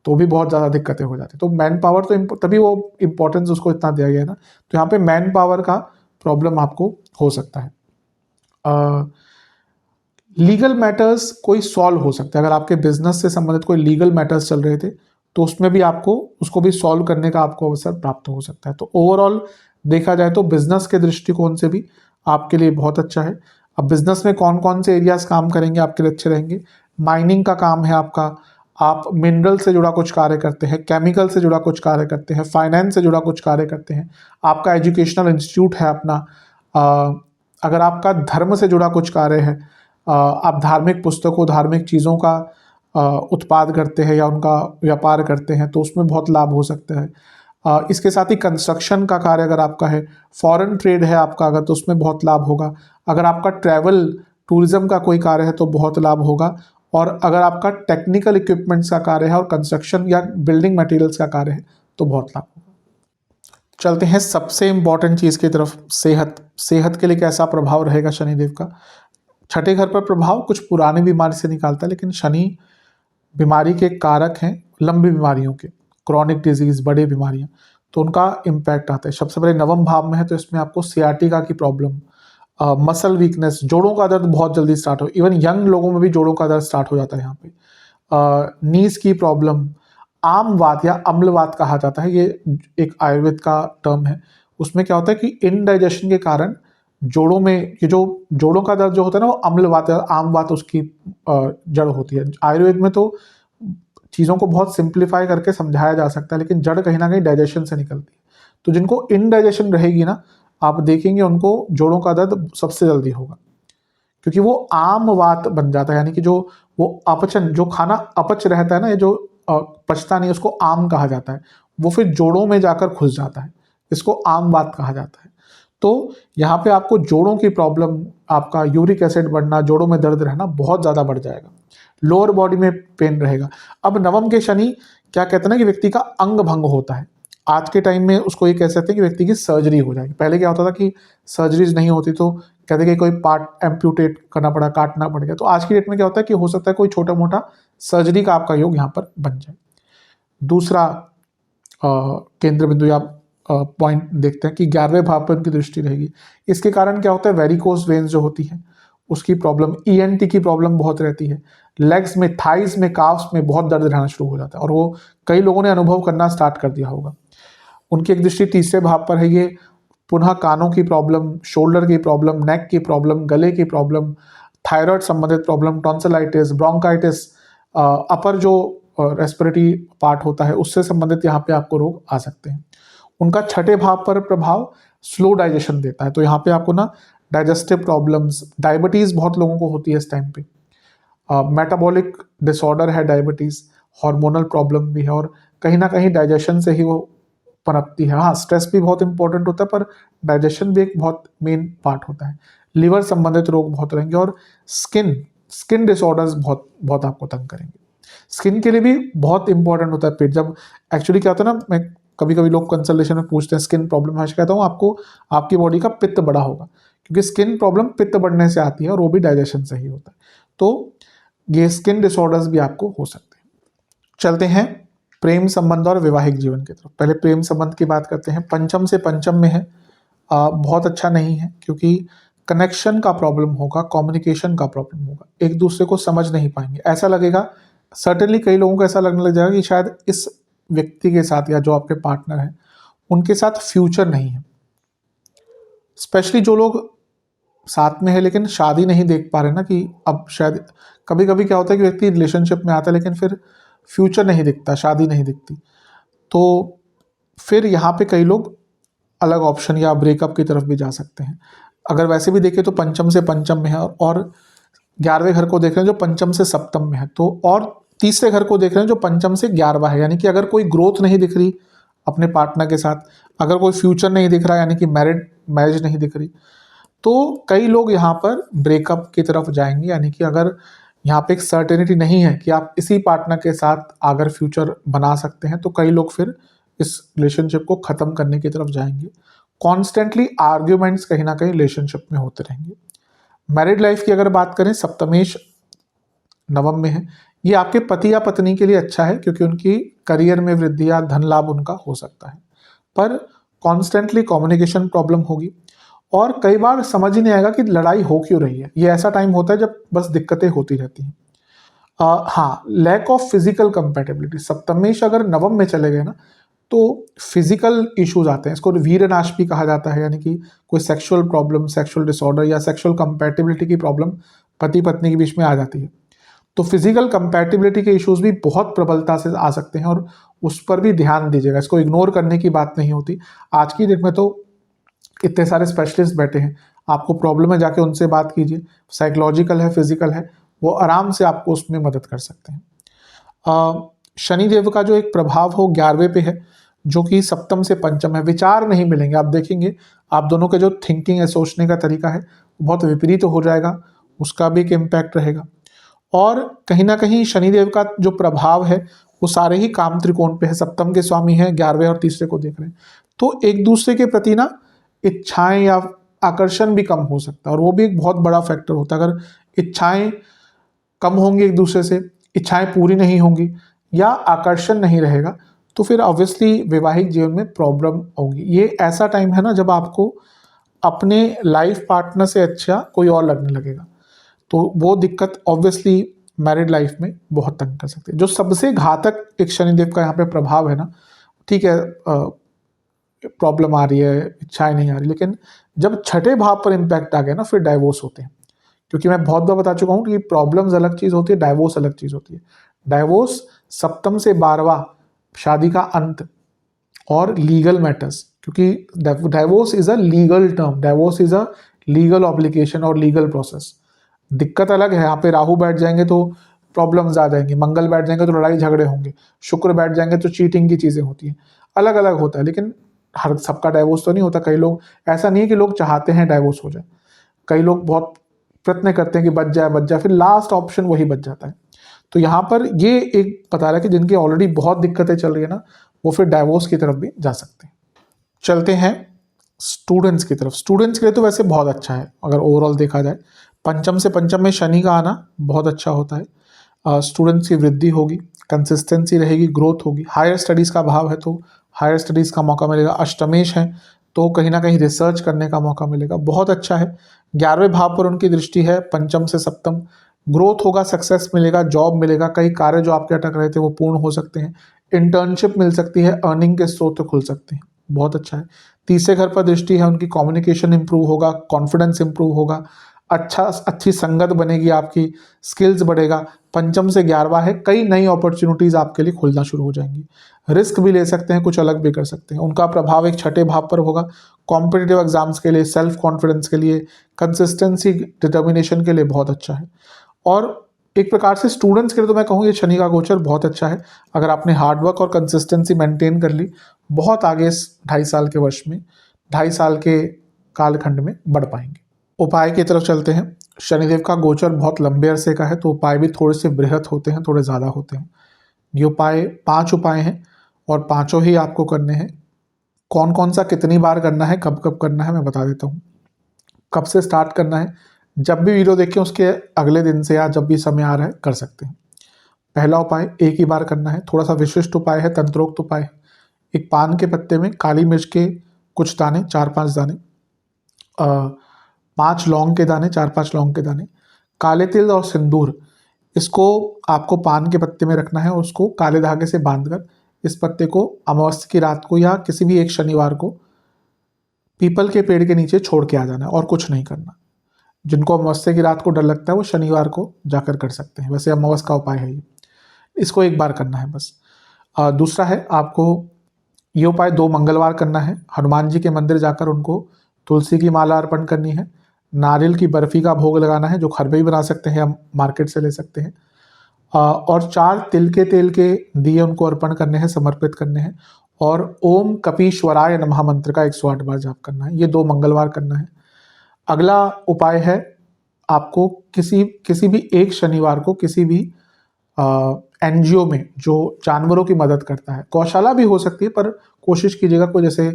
तो भी बहुत ज़्यादा दिक्कतें हो जाती, तो मैन पावर तो तभी वो इम्पोर्टेंस उसको इतना दिया गया है ना, तो यहाँ पे मैन पावर का प्रॉब्लम आपको हो सकता है। लीगल मैटर्स कोई सॉल्व हो सकता है, अगर आपके बिजनेस से संबंधित कोई लीगल मैटर्स चल रहे थे तो उसमें भी आपको उसको भी सॉल्व करने का आपको अवसर प्राप्त हो सकता है। तो ओवरऑल देखा जाए तो बिजनेस के दृष्टिकोण से भी आपके लिए बहुत अच्छा है। अब बिजनेस में कौन कौन से एरियाज काम करेंगे आपके लिए अच्छे रहेंगे? माइनिंग का काम है आपका, आप मिनरल से जुड़ा कुछ कार्य करते हैं, केमिकल से जुड़ा कुछ कार्य करते हैं, फाइनेंस से जुड़ा कुछ कार्य करते हैं, आपका एजुकेशनल इंस्टीट्यूट है अपना, अगर आपका धर्म से जुड़ा कुछ कार्य है, आप धार्मिक पुस्तकों, धार्मिक चीज़ों का उत्पाद करते हैं या उनका व्यापार करते हैं तो उसमें बहुत लाभ हो सकता है। इसके साथ ही कंस्ट्रक्शन का कार्य अगर आपका है, फॉरेन ट्रेड है आपका अगर, तो उसमें बहुत लाभ होगा। अगर आपका ट्रैवल टूरिज्म का कोई कार्य है तो बहुत लाभ होगा, और अगर आपका टेक्निकल इक्विपमेंट्स का कार्य है और कंस्ट्रक्शन या बिल्डिंग मटेरियल्स का कार्य है तो बहुत लाभ होगा। चलते हैं सबसे इम्पॉर्टेंट चीज़ की तरफ, सेहत। सेहत के लिए कैसा प्रभाव रहेगा शनिदेव का? छठे घर पर प्रभाव कुछ पुरानी बीमारी से निकालता है, लेकिन शनि बीमारी के कारक हैं, लंबी बीमारियों के, क्रॉनिक डिजीज, बड़ी बीमारियां, तो उनका इम्पैक्ट आता है। सबसे पहले 9वें भाव में है तो इसमें आपको सियाटिका की प्रॉब्लम, मसल वीकनेस, जोड़ों का दर्द बहुत जल्दी स्टार्ट हो, इवन यंग लोगों में भी जोड़ों का दर्द स्टार्ट हो जाता है यहाँ पे। नीज की प्रॉब्लम, आमवात या अम्लवात कहा जाता है, ये एक आयुर्वेद का टर्म है। उसमें क्या होता है कि इनडाइजेशन के कारण जोड़ों में, ये जो जोड़ों का दर्द जो होता है ना वो अम्लवात है, आमवात उसकी जड़ होती है। आयुर्वेद में तो चीज़ों को बहुत सिंप्लीफाई करके समझाया जा सकता है, लेकिन जड़ कहीं ना कहीं डाइजेशन से निकलती है। तो जिनको इनडाइजेशन रहेगी ना, आप देखेंगे उनको जोड़ों का दर्द सबसे जल्दी होगा, क्योंकि वो आम वात बन जाता है, यानी कि जो वो अपचन, जो खाना अपच रहता है ना, ये जो पचता नहीं, उसको आम कहा जाता है, वो फिर जोड़ों में जाकर घुस जाता है, इसको आम वात कहा जाता है। तो यहाँ पे आपको जोड़ों की प्रॉब्लम, आपका यूरिक एसिड बढ़ना, जोड़ों में दर्द रहना बहुत ज़्यादा बढ़ जाएगा, लोअर बॉडी में पेन रहेगा। अब नवम के शनि क्या कहते हैं ना कि व्यक्ति का अंग भंग होता है। आज के टाइम में उसको ये कह सकते हैं कि व्यक्ति की सर्जरी हो जाएगी। पहले क्या होता था कि सर्जरीज नहीं होती तो कहते कि कोई पार्ट एम्प्यूटेट करना पड़ा, काटना पड़ गया। तो आज की डेट में क्या होता है कि हो सकता है कोई छोटा मोटा सर्जरी का आपका योग यहाँ पर बन जाए। दूसरा केंद्र बिंदु या पॉइंट देखते हैं कि 11वें भाव पर उनकी दृष्टि रहेगी। इसके कारण क्या होता है, वेरिकोस वेन्स जो होती है उसकी प्रॉब्लम, ईएनटी की प्रॉब्लम बहुत रहती है, लेग्स में, थाइस में, काफ्स में बहुत दर्द रहना शुरू हो जाता है, और वो कई लोगों ने अनुभव करना स्टार्ट कर दिया होगा। उनकी एक दृष्टि तीसरे भाव पर है, ये पुनः कानों की प्रॉब्लम, शोल्डर की प्रॉब्लम, नेक की प्रॉब्लम, गले की प्रॉब्लम, थायराइड संबंधित प्रॉब्लम, टॉन्सिलाइटिस, ब्रोंकाइटिस, अपर जो रेस्पिरेटरी पार्ट होता है उससे संबंधित यहाँ पे आपको रोग आ सकते हैं। उनका छठे भाव पर प्रभाव स्लो डाइजेशन देता है, तो यहाँ पे आपको ना डाइजेस्टिव प्रॉब्लम्स, डायबिटीज़ बहुत लोगों को होती है इस टाइम पे, मेटाबॉलिक डिसऑर्डर है डायबिटीज़, हार्मोनल प्रॉब्लम भी है, और कहीं ना कहीं डाइजेशन से ही वो पनपती है। हाँ, स्ट्रेस भी बहुत इंपॉर्टेंट होता है, पर डाइजेशन भी एक बहुत मेन पार्ट होता है। लिवर संबंधित रोग बहुत रहेंगे, और स्किन डिसऑर्डर्स बहुत बहुत आपको तंग करेंगे। स्किन के लिए भी बहुत इंपॉर्टेंट होता है पेट। जब एक्चुअली क्या होता है ना, मैं कभी कभी लोग कंसल्टेशन में पूछते हैं स्किन प्रॉब्लम, मैं कहता हूँ आपको आपकी बॉडी का पित्त बढ़ा होगा, क्योंकि स्किन प्रॉब्लम पित्त बढ़ने से आती है और वो भी डाइजेशन से ही होता है। तो ये स्किन डिसऑर्डर्स भी आपको हो सकते हैं। चलते हैं प्रेम संबंध और वैवाहिक जीवन की तरफ। पहले प्रेम संबंध की बात करते हैं। पंचम से पंचम में है, बहुत अच्छा नहीं है, क्योंकि कनेक्शन का प्रॉब्लम होगा, कम्युनिकेशन का प्रॉब्लम होगा, एक दूसरे को समझ नहीं पाएंगे। ऐसा लगेगा, सर्टेनली कई लोगों को ऐसा लगने लग जाएगा कि शायद इस व्यक्ति के साथ या जो आपके पार्टनर है उनके साथ फ्यूचर नहीं है। स्पेशली जो लोग साथ में है लेकिन शादी नहीं देख पा रहे ना, कि अब शायद कभी कभी क्या होता है कि व्यक्ति रिलेशनशिप में आता है लेकिन फिर फ्यूचर नहीं दिखता, शादी नहीं दिखती, तो फिर यहाँ पे कई लोग अलग ऑप्शन या ब्रेकअप की तरफ भी जा सकते हैं। अगर वैसे भी देखें तो पंचम से पंचम में है, और 11वें घर को देख रहे हैं जो पंचम से सप्तम में है, तो और तीसरे घर को देख रहे हैं जो पंचम से 11वां है। यानी कि अगर कोई ग्रोथ नहीं दिख रही अपने पार्टनर के साथ, अगर कोई फ्यूचर नहीं दिख रहा, यानी कि मैरिज नहीं दिख रही, तो कई लोग यहाँ पर ब्रेकअप की तरफ जाएंगे। यानी कि अगर यहाँ पे एक सर्टेनिटी नहीं है कि आप इसी पार्टनर के साथ अगर फ्यूचर बना सकते हैं, तो कई लोग फिर इस रिलेशनशिप को ख़त्म करने की तरफ जाएंगे। कॉन्स्टेंटली आर्ग्यूमेंट्स कहीं ना कहीं रिलेशनशिप में होते रहेंगे। मैरिड लाइफ की अगर बात करें, सप्तमेश नवम में है, ये आपके पति या पत्नी के लिए अच्छा है, क्योंकि उनकी करियर में वृद्धि या धन लाभ उनका हो सकता है, पर कॉन्स्टेंटली कम्युनिकेशन प्रॉब्लम होगी, और कई बार समझ ही नहीं आएगा कि लड़ाई हो क्यों रही है। ये ऐसा टाइम होता है जब बस दिक्कतें होती रहती हैं। हाँ, लैक ऑफ फिजिकल कंपेटेबिलिटी, सप्तमेश अगर नवम में चले गए ना, तो फिजिकल इश्यूज आते हैं, इसको वीरनाश भी कहा जाता है, यानी कि कोई सेक्सुअल प्रॉब्लम, सेक्सुअल डिसऑर्डर या सेक्सुअल कंपेटेबिलिटी की प्रॉब्लम पति पत्नी के बीच में आ जाती है। तो फिजिकल कंपैटिबिलिटी के इश्यूज भी बहुत प्रबलता से आ सकते हैं, और उस पर भी ध्यान दीजिएगा, इसको इग्नोर करने की बात नहीं होती। आज की डेट में तो इतने सारे स्पेशलिस्ट बैठे हैं, आपको प्रॉब्लम है जाके उनसे बात कीजिए, साइकोलॉजिकल है, फिजिकल है, वो आराम से आपको उसमें मदद कर सकते हैं। शनि देव का जो एक प्रभाव हो 11वें पे है, जो कि सप्तम से पंचम है, विचार नहीं मिलेंगे। आप देखेंगे आप दोनों के जो थिंकिंग है, सोचने का तरीका है, बहुत विपरीत हो जाएगा, उसका भी एक इम्पैक्ट रहेगा। और कहीं ना कहीं शनिदेव का जो प्रभाव है वो सारे ही काम त्रिकोण पे है, सप्तम के स्वामी हैं, 11वें और तीसरे को देख रहे हैं, तो एक दूसरे के प्रति ना इच्छाएं या आकर्षण भी कम हो सकता है, और वो भी एक बहुत बड़ा फैक्टर होता है। अगर इच्छाएं कम होंगी एक दूसरे से, इच्छाएं पूरी नहीं होंगी या आकर्षण नहीं रहेगा, तो फिर ऑब्वियसली वैवाहिक जीवन में प्रॉब्लम होगी। ये ऐसा टाइम है ना जब आपको अपने लाइफ पार्टनर से अच्छा कोई और लगने लगेगा, तो वो दिक्कत ऑब्वियसली मैरिड लाइफ में बहुत तंग कर सकती है। जो सबसे घातक एक शनिदेव का यहाँ पे प्रभाव है ना, ठीक है, प्रॉब्लम आ रही है, इच्छाएं नहीं आ रही, लेकिन जब छठे भाव पर इम्पैक्ट आ गया ना, फिर डाइवोर्स होते हैं। क्योंकि मैं बहुत बार बता चुका हूँ कि प्रॉब्लम्स अलग चीज़ होती है, डाइवोर्स अलग चीज़ होती है। डाइवोर्स सप्तम से 12वां, शादी का अंत और लीगल मैटर्स, क्योंकि divorce is a legal term, divorce is a legal obligation और लीगल प्रोसेस। दिक्कत अलग है, यहाँ पे राहु बैठ जाएंगे तो प्रॉब्लम्स आ जाएंगी, मंगल बैठ जाएंगे तो लड़ाई झगड़े होंगे, शुक्र बैठ जाएंगे तो चीटिंग की चीज़ें होती हैं, अलग अलग होता है। लेकिन हर सबका डाइवोर्स तो नहीं होता, कई लोग ऐसा नहीं है कि लोग चाहते हैं डाइवोर्स हो जाए, कई लोग बहुत प्रयत्न करते हैं कि बच जाए, फिर लास्ट ऑप्शन वही बच जाता है। तो यहाँ पर ये एक बता रहा है कि जिनकी ऑलरेडी बहुत दिक्कतें चल रही है ना, वो फिर डाइवोर्स की तरफ भी जा सकते हैं। चलते हैं स्टूडेंट्स की तरफ। स्टूडेंट्स के लिए तो वैसे बहुत अच्छा है अगर ओवरऑल देखा जाए, पंचम से पंचम में शनि का आना बहुत अच्छा होता है। स्टूडेंट्स की वृद्धि होगी, कंसिस्टेंसी रहेगी, ग्रोथ होगी। हायर स्टडीज़ का भाव है तो हायर स्टडीज़ का मौका मिलेगा। अष्टमेश है तो कहीं ना कहीं रिसर्च करने का मौका मिलेगा, बहुत अच्छा है। 11वें भाव पर उनकी दृष्टि है, पंचम से सप्तम, ग्रोथ होगा, सक्सेस मिलेगा, जॉब मिलेगा, कई कार्य जो आपके अटक रहे थे वो पूर्ण हो सकते हैं, इंटर्नशिप मिल सकती है, अर्निंग के स्रोत खुल सकते हैं, बहुत अच्छा है। तीसरे घर पर दृष्टि है उनकी, कम्युनिकेशन इंप्रूव होगा, कॉन्फिडेंस इंप्रूव होगा, अच्छी संगत बनेगी आपकी, स्किल्स बढ़ेगा। पंचम से 11वां है, कई नई अपॉर्चुनिटीज आपके लिए खुलना शुरू हो जाएंगी, रिस्क भी ले सकते हैं, कुछ अलग भी कर सकते हैं। उनका प्रभाव एक छठे भाव पर होगा, कॉम्पिटिटिव एग्जाम्स के लिए, सेल्फ कॉन्फिडेंस के लिए, कंसिस्टेंसी डिटर्मिनेशन के लिए बहुत अच्छा है। और एक प्रकार से स्टूडेंट्स के लिए तो मैं कहूँ ये शनि का गोचर बहुत अच्छा है। अगर आपने हार्डवर्क और कंसिस्टेंसी मेंटेन कर ली, बहुत आगे इस 2.5 साल के वर्ष में, 2.5 साल के कालखंड में बढ़ पाएंगे। उपाय की तरफ चलते हैं। शनिदेव का गोचर बहुत लंबे अरसे का है तो उपाय भी थोड़े से बृहत होते हैं, थोड़े ज़्यादा होते हैं। ये उपाय 5 उपाय हैं और पाँचों ही आपको करने हैं। कौन कौन सा कितनी बार करना है, कब कब करना है, मैं बता देता हूँ। कब से स्टार्ट करना है, जब भी वीडियो देखें उसके अगले दिन से या जब भी समय आ रहा है कर सकते हैं। पहला उपाय एक ही बार करना है, थोड़ा सा विशिष्ट उपाय है, तंत्रोक्त उपाय है। एक पान के पत्ते में काली मिर्च के कुछ दाने, 4-5 दाने, 5 लौंग के दाने, 4-5 लौंग के दाने, काले तिल और सिंदूर, इसको आपको पान के पत्ते में रखना है और उसको काले धागे से बांधकर इस पत्ते को अमावस्या की रात को या किसी भी एक शनिवार को पीपल के पेड़ के नीचे छोड़ के आ जाना है और कुछ नहीं करना। जिनको अमावस्या की रात को डर लगता है वो शनिवार को जाकर कर सकते हैं, वैसे अमावस्या का उपाय है ये, इसको एक बार करना है बस। दूसरा है, आपको ये उपाय 2 मंगलवार करना है। हनुमान जी के मंदिर जाकर उनको तुलसी की माला अर्पण करनी है, नारियल की बर्फी का भोग लगाना है, जो घर पे भी बना सकते हैं, हम मार्केट से ले सकते हैं, और 4 तिल के तेल के दिए उनको अर्पण करने हैं, समर्पित करने हैं, और ओम कपीश्वराय नमः मंत्र का 108 बार जाप करना है। ये 2 मंगलवार करना है। अगला उपाय है, आपको किसी भी एक शनिवार को किसी भी एनजीओ में जो जानवरों की मदद करता है, गौशाला भी हो सकती है पर कोशिश कीजिएगा कोई जैसे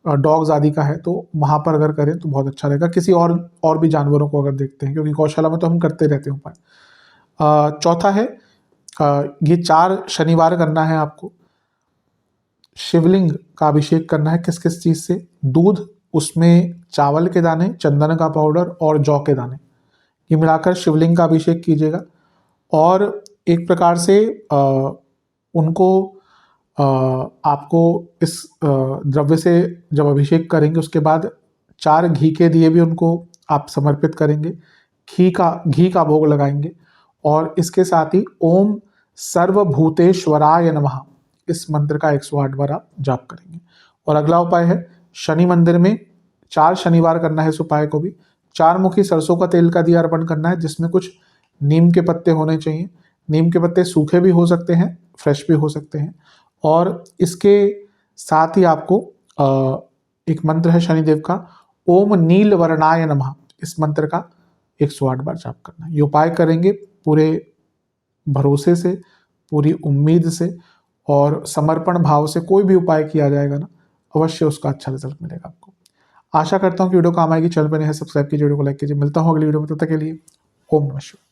डॉग्स आदि का है तो वहाँ पर अगर करें तो बहुत अच्छा रहेगा। किसी और भी जानवरों को अगर देखते हैं, क्योंकि गौशाला में तो हम करते रहते हैं उपाय। चौथा है, ये 4 शनिवार करना है आपको। शिवलिंग का अभिषेक करना है, किस किस चीज़ से, दूध, उसमें चावल के दाने, चंदन का पाउडर और जौ के दाने, ये मिलाकर शिवलिंग का अभिषेक कीजिएगा। और एक प्रकार से उनको आपको इस द्रव्य से जब अभिषेक करेंगे उसके बाद 4 घी के दिए भी उनको आप समर्पित करेंगे, घी का भोग लगाएंगे, और इसके साथ ही ओम सर्वभूतेश्वराय नमः इस मंत्र का 108 बार आप जाप करेंगे। और अगला उपाय है, शनि मंदिर में 4 शनिवार करना है इस उपाय को भी। 4 मुखी सरसों का तेल का दिया अर्पण करना है, जिसमें कुछ नीम के पत्ते होने चाहिए। नीम के पत्ते सूखे भी हो सकते हैं, फ्रेश भी हो सकते हैं। और इसके साथ ही आपको एक मंत्र है शनिदेव का, ओम नील वर्णाय नमः, इस मंत्र का 108 बार जाप करना है। ये उपाय करेंगे पूरे भरोसे से, पूरी उम्मीद से और समर्पण भाव से कोई भी उपाय किया जाएगा ना, अवश्य उसका अच्छा रिजल्ट मिलेगा आपको। आशा करता हूँ कि वीडियो काम आएगी। चैनल पर नए हैं सब्सक्राइब कीजिए, वीडियो को लाइक कीजिए। मिलता हूँ अगली वीडियो में, तब तक के लिए ओम नमः शिवाय।